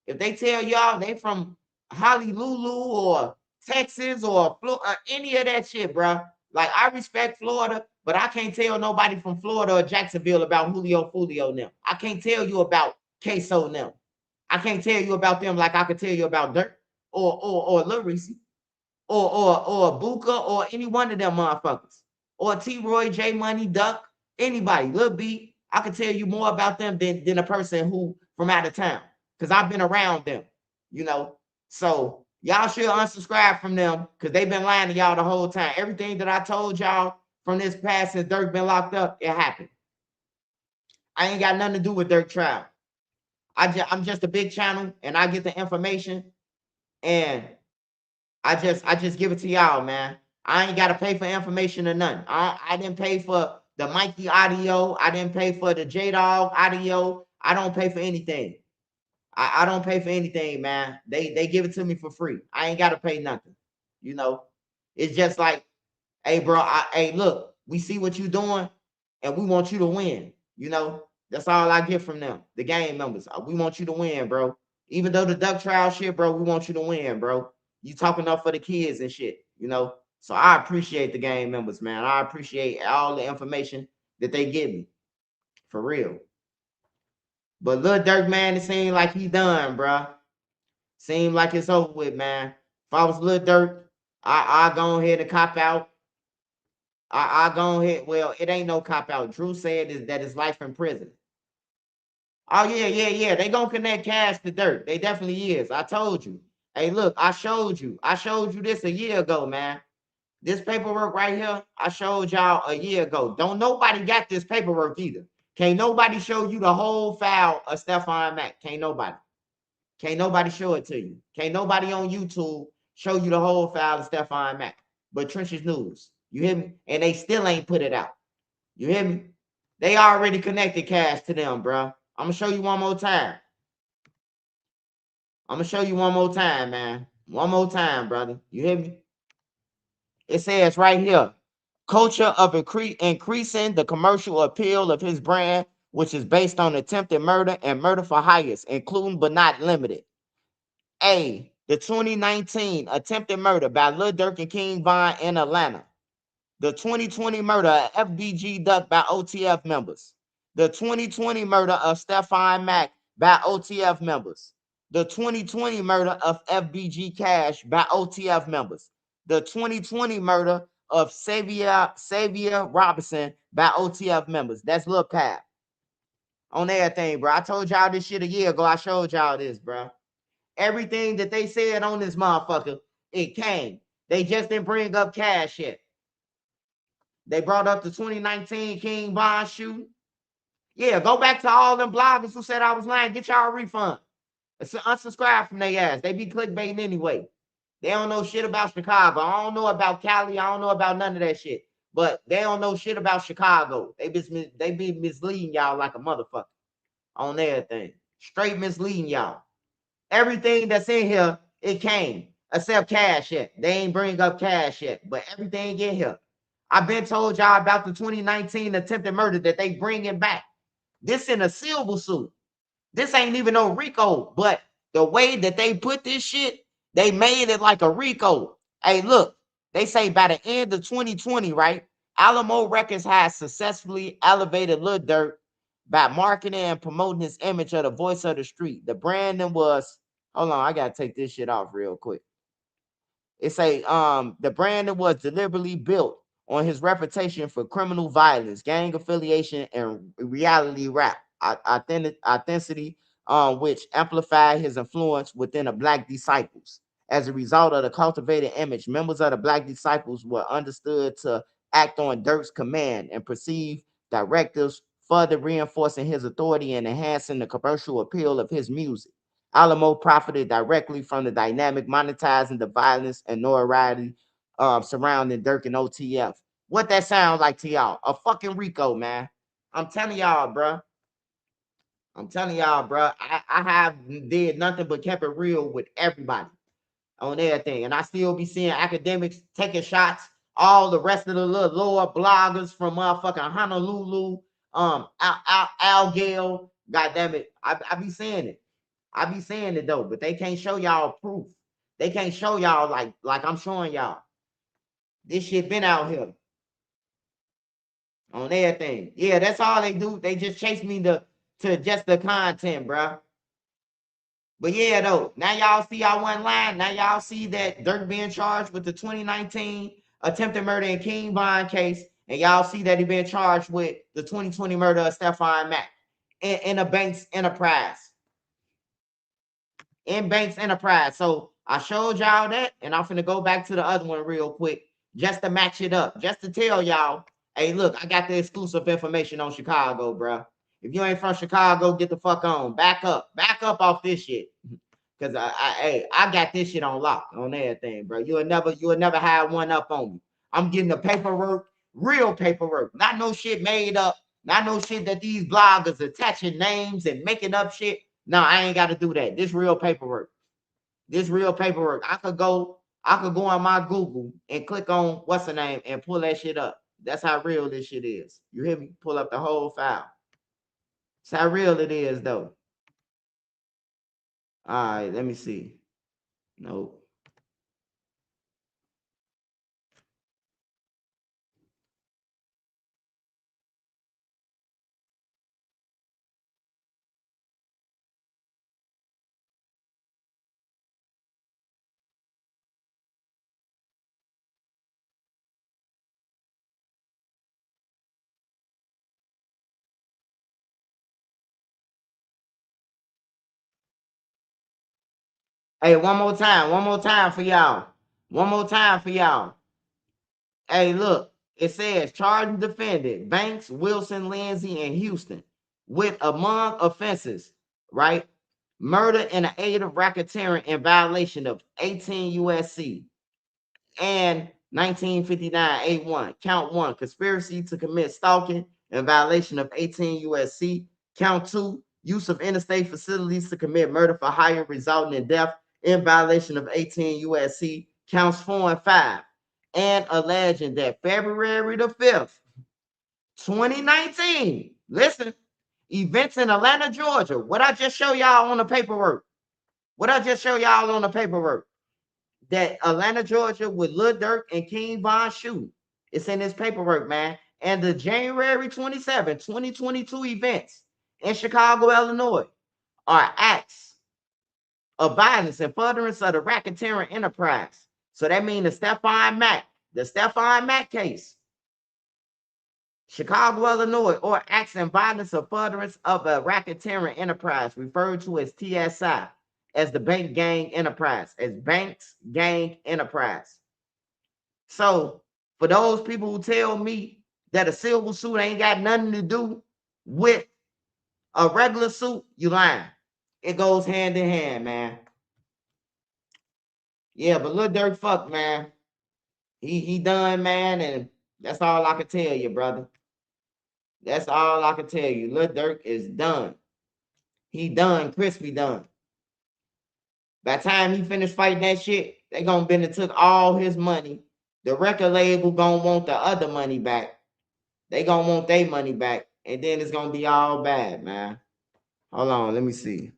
If they tell y'all they from Honolulu or Texas or any of that shit, bro. Like I respect Florida, but I can't tell nobody from Florida or Jacksonville about Julio Fulio them. I can't tell you about Queso them. I can't tell you about them like I could tell you about Durk or Lil Reese or Buka or any one of them motherfuckers. Or T Roy, J Money, Duck, anybody, Lil B. I can tell you more about them than a person who from out of town. Because I've been around them, you know. So y'all should unsubscribe from them because they've been lying to y'all the whole time. Everything that I told y'all from this past since Durk been locked up, it happened. I ain't got nothing to do with Durk trial. I'm just a big channel and I get the information and I just give it to y'all, man. I ain't gotta pay for information or nothing. I didn't pay for the Mikey audio. I didn't pay for the J Dog audio. I don't pay for anything. I don't pay for anything, man. They give it to me for free. I ain't gotta pay nothing. You know, it's just like, hey, bro. Hey, look, we see what you doing, and we want you to win. You know, that's all I get from them, the game members. We want you to win, bro. Even though the duck trial shit, bro, we want you to win, bro. You talking up for the kids and shit, you know. So I appreciate the game members, man. I appreciate all the information that they give me, for real. But Lil Durk, man, it seemed like he done, bro. Seemed like it's over with, man. If I was Lil Durk, I go ahead and cop out. I go ahead. Well, it ain't no cop out. Drew said is that it's life in prison. Oh yeah. They gonna connect cash to Durk. They definitely is. I told you. Hey, look, I showed you. I showed you this a year ago, man. This paperwork right here, I showed y'all a year ago. Don't nobody got this paperwork either. Can't nobody show you the whole file of Stephon Mack. Can't nobody. Can't nobody show it to you. Can't nobody on YouTube show you the whole file of Stephon Mack. But Trenches News. You hear me? And they still ain't put it out. You hear me? They already connected cash to them, bro. I'm gonna show you one more time. I'm gonna show you one more time, man. One more time, brother. You hear me? It says right here, culture of increasing the commercial appeal of his brand, which is based on attempted murder and murder for hires, including but not limited. A. The 2019 attempted murder by Lil Durk and King Von in Atlanta. The 2020 murder of FBG Duck by OTF members. The 2020 murder of Stephon Mack by OTF members. The 2020 murder of FBG Cash by OTF members. The 2020 murder of Xavier Robinson by OTF members. That's Lil Pap. On everything, bro. I told y'all this shit a year ago. I showed y'all this, bro. Everything that they said on this motherfucker, it came. They just didn't bring up cash yet. They brought up the 2019 King Von shooting. Yeah, go back to all them bloggers who said I was lying. Get y'all a refund. Unsubscribe from their ass. They be clickbaiting anyway. They don't know shit about Chicago. I don't know about Cali. I don't know about none of that shit. But they don't know shit about Chicago. They be misleading y'all like a motherfucker on everything. Straight misleading y'all. Everything that's in here, it came. Except cash yet. They ain't bring up cash yet. But everything in here. I've been told y'all about the 2019 attempted murder that they bringing back. This in a silver suit. This ain't even no Rico, but the way that they put this shit, they made it like a Rico. Hey, look, they say by the end of 2020, right? Alamo Records has successfully elevated Lil Durk by marketing and promoting his image of the voice of the street. The branding was, hold on, I gotta take this shit off real quick. It say the branding was deliberately built on his reputation for criminal violence, gang affiliation, and reality rap authenticity, which amplified his influence within the Black Disciples. As a result of the cultivated image, members of the Black Disciples were understood to act on Dirk's command and perceive directives, further reinforcing his authority and enhancing the commercial appeal of his music. Alamo profited directly from the dynamic, monetizing the violence and notoriety surrounding Dirk and OTF. What that sound like to y'all? A fucking Rico, man. I'm telling y'all, bro. I'm telling y'all, bro. I have did nothing but kept it real with everybody on everything, and I still be seeing academics taking shots. All the rest of the little lower bloggers from motherfucking Honolulu, Al Gale. God damn it, I be saying it. I be saying it though, but they can't show y'all proof. They can't show y'all like I'm showing y'all. This shit been out here on everything. Yeah, that's all they do. They just chase me to just the content, bro. But yeah, though, now y'all see I wasn't lying. Now y'all see that Dirk being charged with the 2019 attempted murder in King Von case, and y'all see that he been charged with the 2020 murder of Stephon Mack in a Banks Enterprise. In Banks Enterprise. So I showed y'all that, and I'm finna go back to the other one real quick just to match it up, just to tell y'all, hey, look, I got the exclusive information on Chicago, bro. If you ain't from Chicago, get the fuck on. Back up off this shit. Cause I got this shit on lock on everything, bro. You'll never have one up on me. I'm getting the paperwork, real paperwork, not no shit made up, not no shit that these bloggers attaching names and making up shit. No, I ain't got to do that. This real paperwork. This real paperwork. I could go on my Google and click on what's the name and pull that shit up. That's how real this shit is. You hear me? Pull up the whole file. That's how real it is, though. All right, let me see. Nope. Hey, one more time. One more time for y'all. One more time for y'all. Hey, look. It says charged and defended Banks, Wilson, Lindsay, and Houston with among offenses, right? Murder in the aid of racketeering in violation of 18 USC and 1959 A1. Count 1, conspiracy to commit stalking in violation of 18 USC. Count 2, use of interstate facilities to commit murder for hire resulting in death in violation of 18 USC. Counts 4 and 5. And alleging that February the 5th, 2019, listen, events in Atlanta, Georgia. What I just show y'all on the paperwork. That Atlanta, Georgia, with Lil Durk and King Von shoot. It's in this paperwork, man. And the January 27, 2022 events in Chicago, Illinois are acts of violence and furtherance of the racketeering enterprise. So that means the Stephon Mack case, Chicago, Illinois, or acts and violence or furtherance of a racketeering enterprise, referred to as TSI, as the Bank Gang Enterprise, as Banks Gang Enterprise. So for those people who tell me that a silver suit ain't got nothing to do with a regular suit, you lying. It goes hand in hand, man. Yeah, but Lil Durk fuck, man. He done, man, and that's all I can tell you, brother. That's all I can tell you. Lil Durk is done. He done, crispy done. By the time he finished fighting that shit, they gonna been and took all his money. The record label gonna want the other money back. They gonna want their money back, and then it's gonna be all bad, man. Hold on, let me see.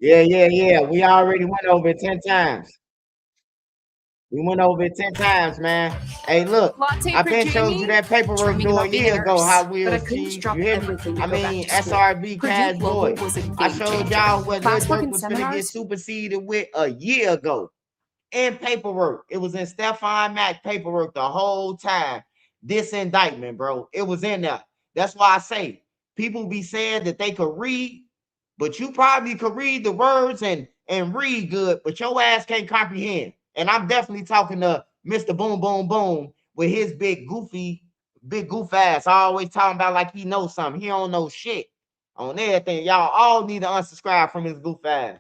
Yeah. We already went over it 10 times. We went over it 10 times, man. Hey, look, Latte I for been showed you Jamie, that paperwork dreaming do a about being a year ago. How nurse, but I Will's couldn't cheese, drop you hear me? everything to I go back mean, to school. SRB Purdue Cash Global Boy. was a I game showed changer. y'all what Lil Classwork Durk and was finna get seminars. superseded with a year ago in paperwork. It was in Stephon Mack paperwork the whole time. This indictment, bro. It was in there. That's why I say people be saying that they could read, but you probably could read the words and read good, but your ass can't comprehend. And I'm definitely talking to Mr. Boom Boom Boom with his big goof ass. Always talking about like he knows something. He don't know shit on everything. Y'all all need to unsubscribe from his goof ass.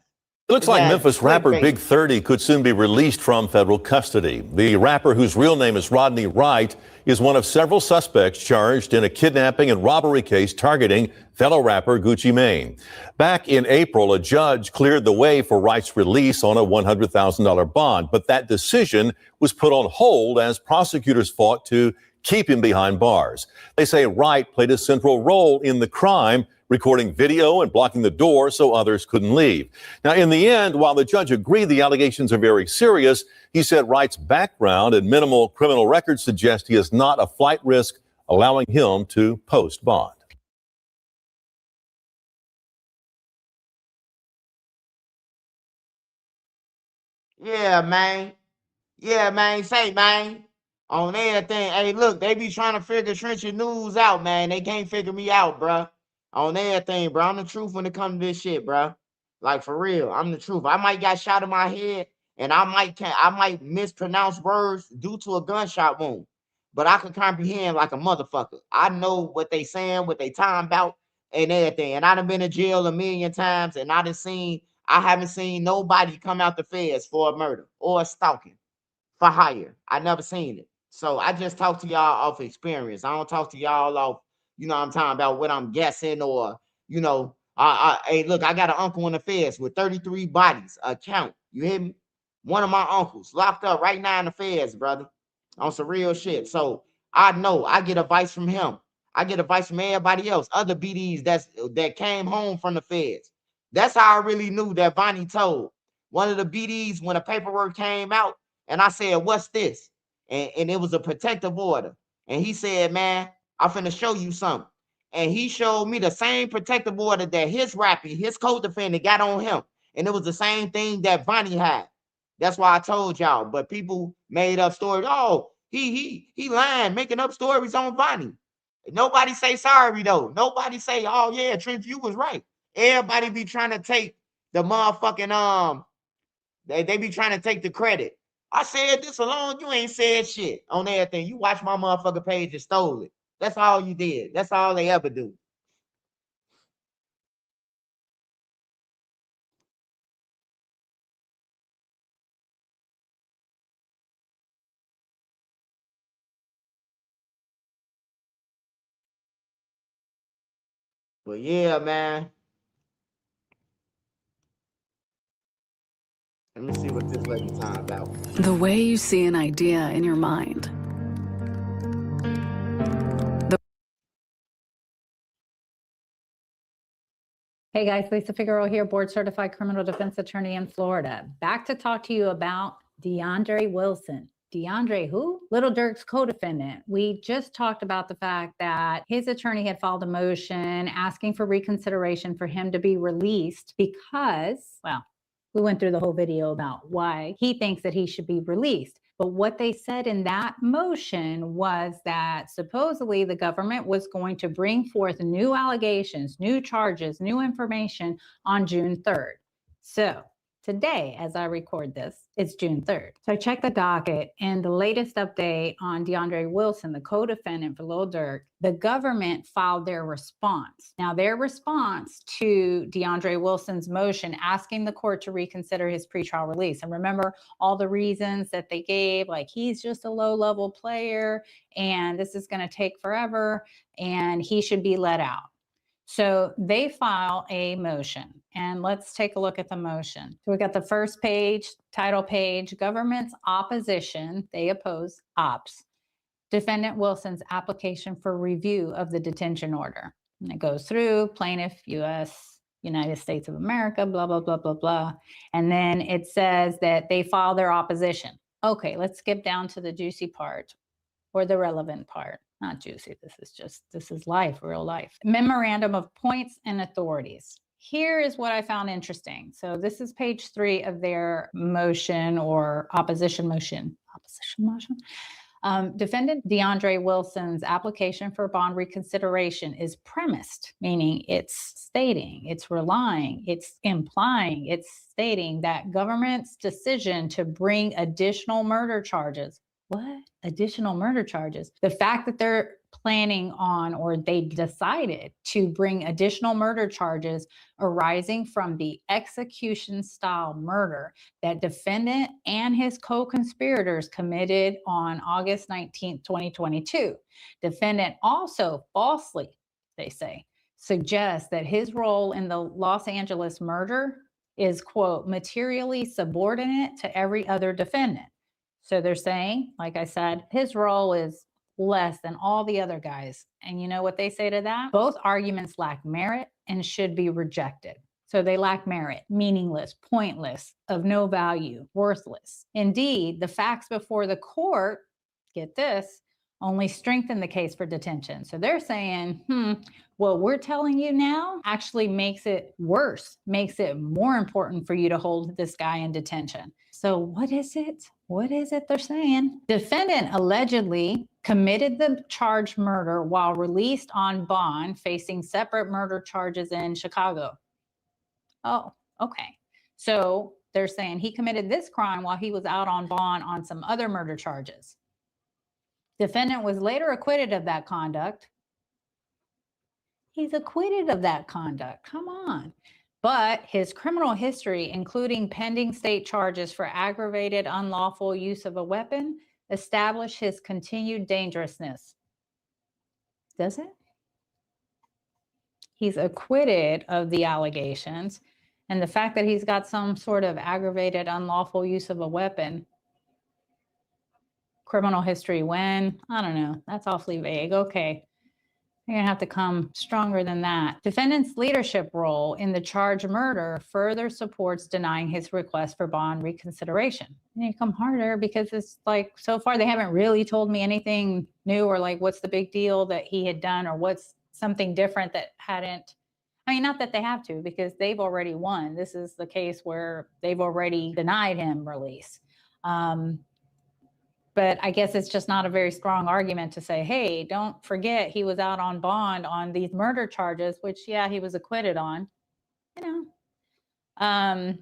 It looks His like ass Memphis rapper clickbait. Big 30 could soon be released from federal custody. The rapper, whose real name is Rodney Wright, is one of several suspects charged in a kidnapping and robbery case targeting fellow rapper Gucci Mane. Back in April, a judge cleared the way for Wright's release on a $100,000 bond, but that decision was put on hold as prosecutors fought to keep him behind bars. They say Wright played a central role in the crime, recording video and blocking the door so others couldn't leave. Now, in the end, while the judge agreed the allegations are very serious, he said Wright's background and minimal criminal record suggest he is not a flight risk, allowing him to post bond. Yeah, man. Yeah, man. Say, man. On everything. Hey, look, they be trying to figure Trenchard News out, man. They can't figure me out, bro. On everything, bro. I'm the truth when it comes to this shit, bro. Like for real, I'm the truth. I might got shot in my head, and I might mispronounce words due to a gunshot wound, but I can comprehend like a motherfucker. I know what they saying, what they talking about, and everything. And I done been in jail a million times, and I haven't seen nobody come out the feds for a murder or a stalking for hire. I never seen it. So I just talk to y'all off experience. I don't talk to y'all off, I'm talking about what I'm guessing or, hey, look, I got an uncle in the feds with 33 bodies, a count. You hear me? One of my uncles locked up right now in the feds, brother, on some real shit. So I know I get advice from him. I get advice from everybody else, other BDs that came home from the feds. That's how I really knew that Vonnie told one of the BDs when the paperwork came out, and I said, "What's this?" And it was a protective order. And he said, "Man, I'm finna show you something." And he showed me the same protective order that his rappy, his co-defendant got on him. And it was the same thing that Vonnie had. That's why I told y'all. But people made up stories. Oh, he lying, making up stories on Vonnie. Nobody say sorry though. Nobody say, "Oh yeah, Trent, you was right." Everybody be trying to take the motherfucking they be trying to take the credit. I said this alone, you ain't said shit on everything. You watch my motherfucking page and stole it. That's all you did. That's all they ever do. But yeah, man. Let me see what this lady talking about. The way you see an idea in your mind. Hey guys, Lisa Figueroa here, board certified criminal defense attorney in Florida. Back to talk to you about DeAndre Wilson. DeAndre who? Little Durk's co-defendant. We just talked about the fact that his attorney had filed a motion asking for reconsideration for him to be released because, well, we went through the whole video about why he thinks that he should be released. But what they said in that motion was that supposedly the government was going to bring forth new allegations, new charges, new information on June 3rd. So today, as I record this, it's June 3rd. So I checked the docket, and the latest update on DeAndre Wilson, the co-defendant for Lil Durk, the government filed their response. Now, their response to DeAndre Wilson's motion asking the court to reconsider his pretrial release. And remember all the reasons that they gave, like he's just a low-level player, and this is going to take forever, and he should be let out. So they file a motion, and let's take a look at the motion. So we got the first page, title page, government's opposition, they oppose, ops, defendant Wilson's application for review of the detention order. And it goes through plaintiff, U.S., United States of America, blah, blah, blah, blah, blah. And then it says that they file their opposition. Okay, let's skip down to the juicy part or the relevant part. Not juicy, this is life, real life. Memorandum of points and authorities. Here is what I found interesting. So this is page 3 of their motion or opposition motion. Defendant DeAndre Wilson's application for bond reconsideration is premised, meaning it's stating, it's relying, it's implying, it's stating that government's decision to bring additional murder charges. What? Additional murder charges? The fact that they're planning on, or they decided to bring additional murder charges arising from the execution style murder that defendant and his co-conspirators committed on August 19th, 2022. Defendant also falsely, they say, suggests that his role in the Los Angeles murder is, quote, materially subordinate to every other defendant. So they're saying, like I said, his role is less than all the other guys. And you know what they say to that? Both arguments lack merit and should be rejected. So they lack merit, meaningless, pointless, of no value, worthless. Indeed, the facts before the court, get this, only strengthen the case for detention. So they're saying, what we're telling you now actually makes it worse, makes it more important for you to hold this guy in detention. So what is it? What is it they're saying? Defendant allegedly committed the charged murder while released on bond, facing separate murder charges in Chicago. Oh, okay. So they're saying he committed this crime while he was out on bond on some other murder charges. Defendant was later acquitted of that conduct. He's acquitted of that conduct. Come on. But his criminal history, including pending state charges for aggravated unlawful use of a weapon, establish his continued dangerousness. Does it? He's acquitted of the allegations, and the fact that he's got some sort of aggravated unlawful use of a weapon, criminal history when, I don't know, that's awfully vague. Okay, you're gonna have to come stronger than that. Defendant's leadership role in the charged murder further supports denying his request for bond reconsideration. And you come harder because it's like, so far they haven't really told me anything new, or like what's the big deal that he had done, or what's something different that hadn't, I mean, not that they have to, because they've already won. This is the case where they've already denied him release. But I guess it's just not a very strong argument to say, hey, don't forget he was out on bond on these murder charges, which, yeah, he was acquitted on. You know, I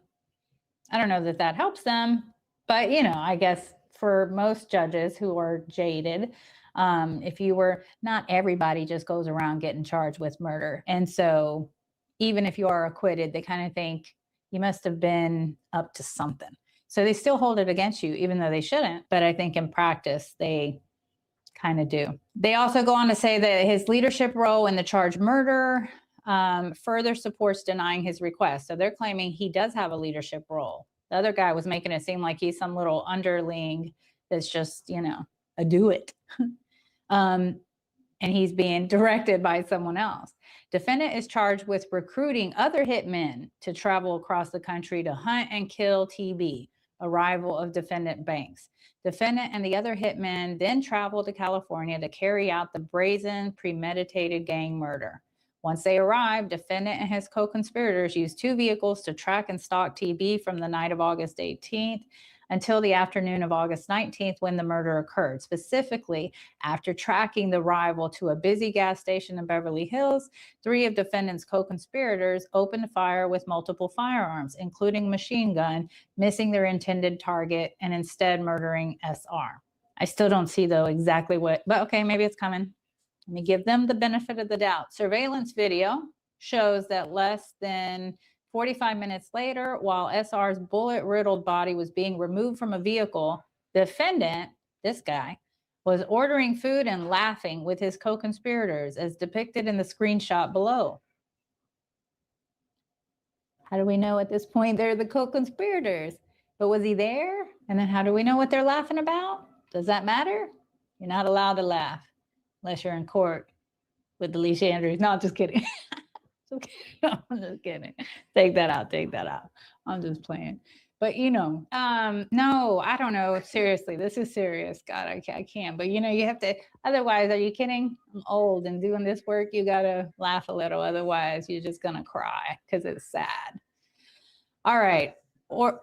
don't know that that helps them, but, you know, I guess for most judges who are jaded, if you were, not everybody just goes around getting charged with murder. And so even if you are acquitted, they kind of think you must have been up to something. So they still hold it against you, even though they shouldn't. But I think in practice, they kind of do. They also go on to say that his leadership role in the charged murder further supports denying his request. So they're claiming he does have a leadership role. The other guy was making it seem like he's some little underling that's just, you know, a do it. And he's being directed by someone else. Defendant is charged with recruiting other hitmen to travel across the country to hunt and kill TB, a rival of defendant Banks. Defendant and the other hitmen then traveled to California to carry out the brazen, premeditated gang murder. Once they arrived, defendant and his co-conspirators used 2 vehicles to track and stalk TB from the night of August 18th until the afternoon of August 19th, when the murder occurred. Specifically, after tracking the rival to a busy gas station in Beverly Hills, 3 of defendant's co-conspirators opened fire with multiple firearms, including machine gun, missing their intended target and instead murdering SR. I still don't see, though, exactly what, but okay, maybe it's coming. Let me give them the benefit of the doubt. Surveillance video shows that less than 45 minutes later, while SR's bullet-riddled body was being removed from a vehicle, defendant, this guy, was ordering food and laughing with his co-conspirators, as depicted in the screenshot below. How do we know at this point they're the co-conspirators? But was he there? And then how do we know what they're laughing about? Does that matter? You're not allowed to laugh unless you're in court with Alicia Andrews. No, just kidding. I'm just kidding. Take that out. Take that out. I'm just playing. But, you know, no, I don't know. Seriously, this is serious. God, I can't. But, you know, you have to, otherwise, are you kidding? I'm old and doing this work. You got to laugh a little. Otherwise, you're just going to cry because it's sad. All right. All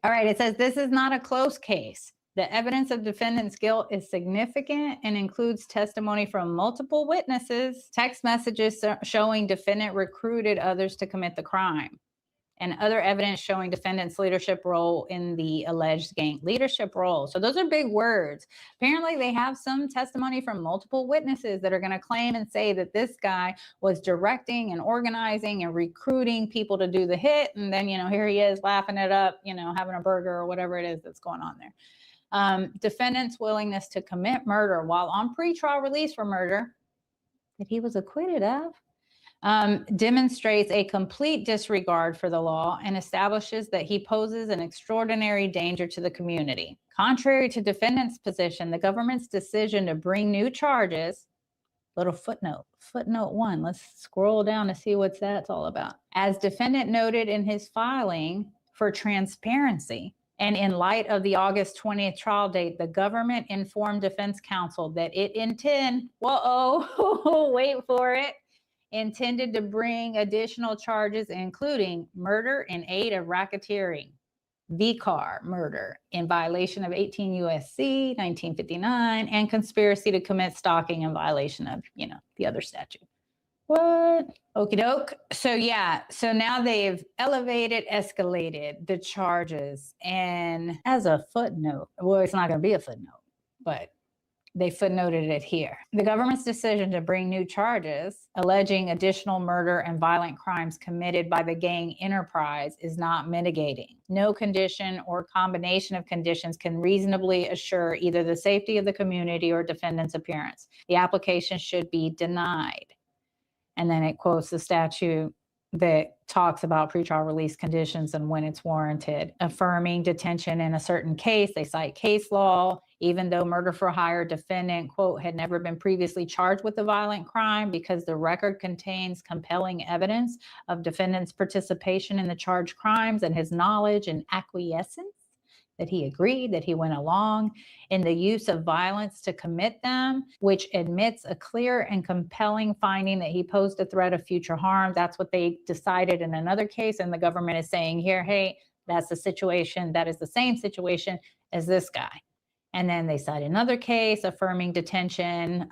right. It says this is not a close case. The evidence of defendant's guilt is significant and includes testimony from multiple witnesses, text messages showing defendant recruited others to commit the crime, and other evidence showing defendant's leadership role in the alleged gang. Leadership role. So those are big words. Apparently they have some testimony from multiple witnesses that are going to claim and say that this guy was directing and organizing and recruiting people to do the hit. And then, you know, here he is laughing it up, you know, having a burger or whatever it is that's going on there. Defendant's willingness to commit murder while on pretrial release for murder that he was acquitted of demonstrates a complete disregard for the law and establishes that he poses an extraordinary danger to the community. Contrary to defendant's position, the government's decision to bring new charges, little footnote 1, let's scroll down to see what that's all about. As defendant noted in his filing for transparency, and in light of the August 20th trial date, the government informed defense counsel that it wait for it, intended to bring additional charges, including murder in aid of racketeering, Vicar murder in violation of 18 U.S.C. 1959, and conspiracy to commit stalking in violation of, you know, the other statute. What? Okie doke. So yeah, so now they've escalated the charges. And as a footnote, well, it's not going to be a footnote, but they footnoted it here. The government's decision to bring new charges alleging additional murder and violent crimes committed by the gang enterprise is not mitigating. No condition or combination of conditions can reasonably assure either the safety of the community or defendant's appearance. The application should be denied. And then it quotes the statute that talks about pretrial release conditions and when it's warranted. Affirming detention in a certain case, they cite case law, even though murder for hire defendant, quote, had never been previously charged with a violent crime because the record contains compelling evidence of defendant's participation in the charged crimes and his knowledge and acquiescence, that he agreed, that he went along in the use of violence to commit them, which admits a clear and compelling finding that he posed a threat of future harm. That's what they decided in another case. And the government is saying here, hey, that's the situation. That is the same situation as this guy. And then they cite another case affirming detention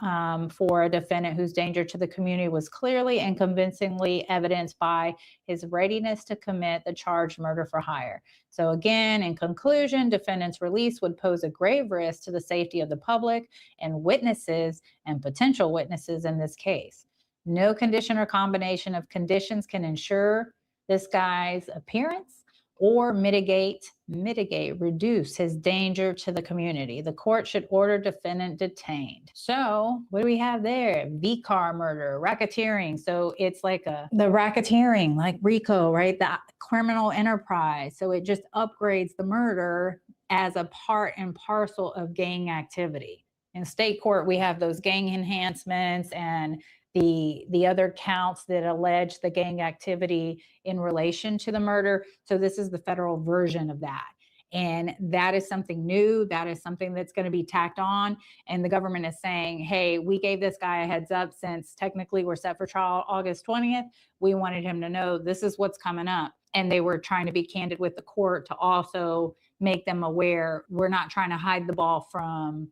for a defendant whose danger to the community was clearly and convincingly evidenced by his readiness to commit the charged murder for hire. So again, in conclusion, defendant's release would pose a grave risk to the safety of the public and witnesses and potential witnesses in this case. No condition or combination of conditions can ensure this guy's appearance or reduce his danger to the community. The court should order defendant detained. So what do we have there? Vicar murder, racketeering. So it's like the racketeering, like RICO, right? The criminal enterprise. So it just upgrades the murder as a part and parcel of gang activity. In state court, we have those gang enhancements and the other counts that allege the gang activity in relation to the murder. So this is the federal version of that. And that is something new. That is something that's going to be tacked on. And the government is saying, hey, we gave this guy a heads up since technically we're set for trial August 20th. We wanted him to know this is what's coming up. And they were trying to be candid with the court to also make them aware we're not trying to hide the ball from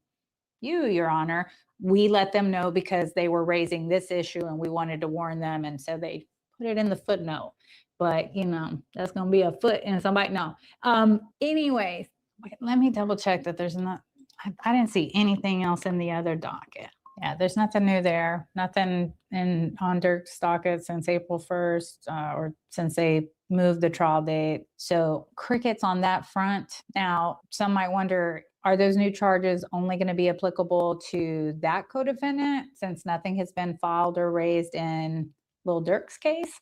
you, Your Honor. We let them know because they were raising this issue and we wanted to warn them. And so they put it in the footnote. But, you know, that's going to be a foot in somebody. No. Anyways, let me double check that there's not, I didn't see anything else in the other docket. Yeah, there's nothing new there. Nothing on Durk's docket since April 1st or since they moved the trial date. So crickets on that front. Now, some might wonder, are those new charges only going to be applicable to that co-defendant since nothing has been filed or raised in Lil Durk's case?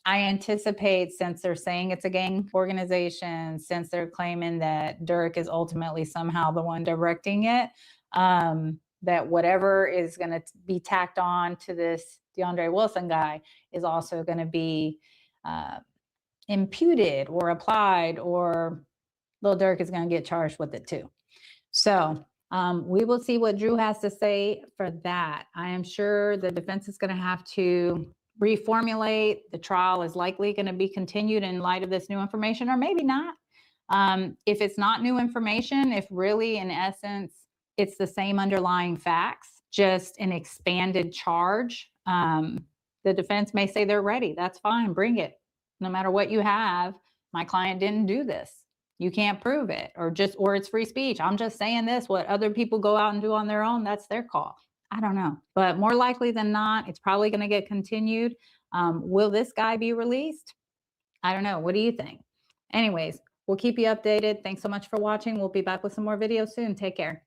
I anticipate, since they're saying it's a gang organization, since they're claiming that Durk is ultimately somehow the one directing it, that whatever is going to be tacked on to this DeAndre Wilson guy is also going to be imputed or applied, or Lil Durk is going to get charged with it too. So we will see what Drew has to say for that. I am sure the defense is going to have to reformulate. The trial is likely going to be continued in light of this new information, or maybe not. If it's not new information, if really in essence it's the same underlying facts, just an expanded charge, the defense may say they're ready. That's fine, bring it. No matter what you have, my client didn't do this. You can't prove it, or it's free speech. I'm just saying this, what other people go out and do on their own, that's their call. I don't know, but more likely than not, it's probably going to get continued. Will this guy be released? I don't know. What do you think? Anyways, we'll keep you updated. Thanks so much for watching. We'll be back with some more videos soon. Take care.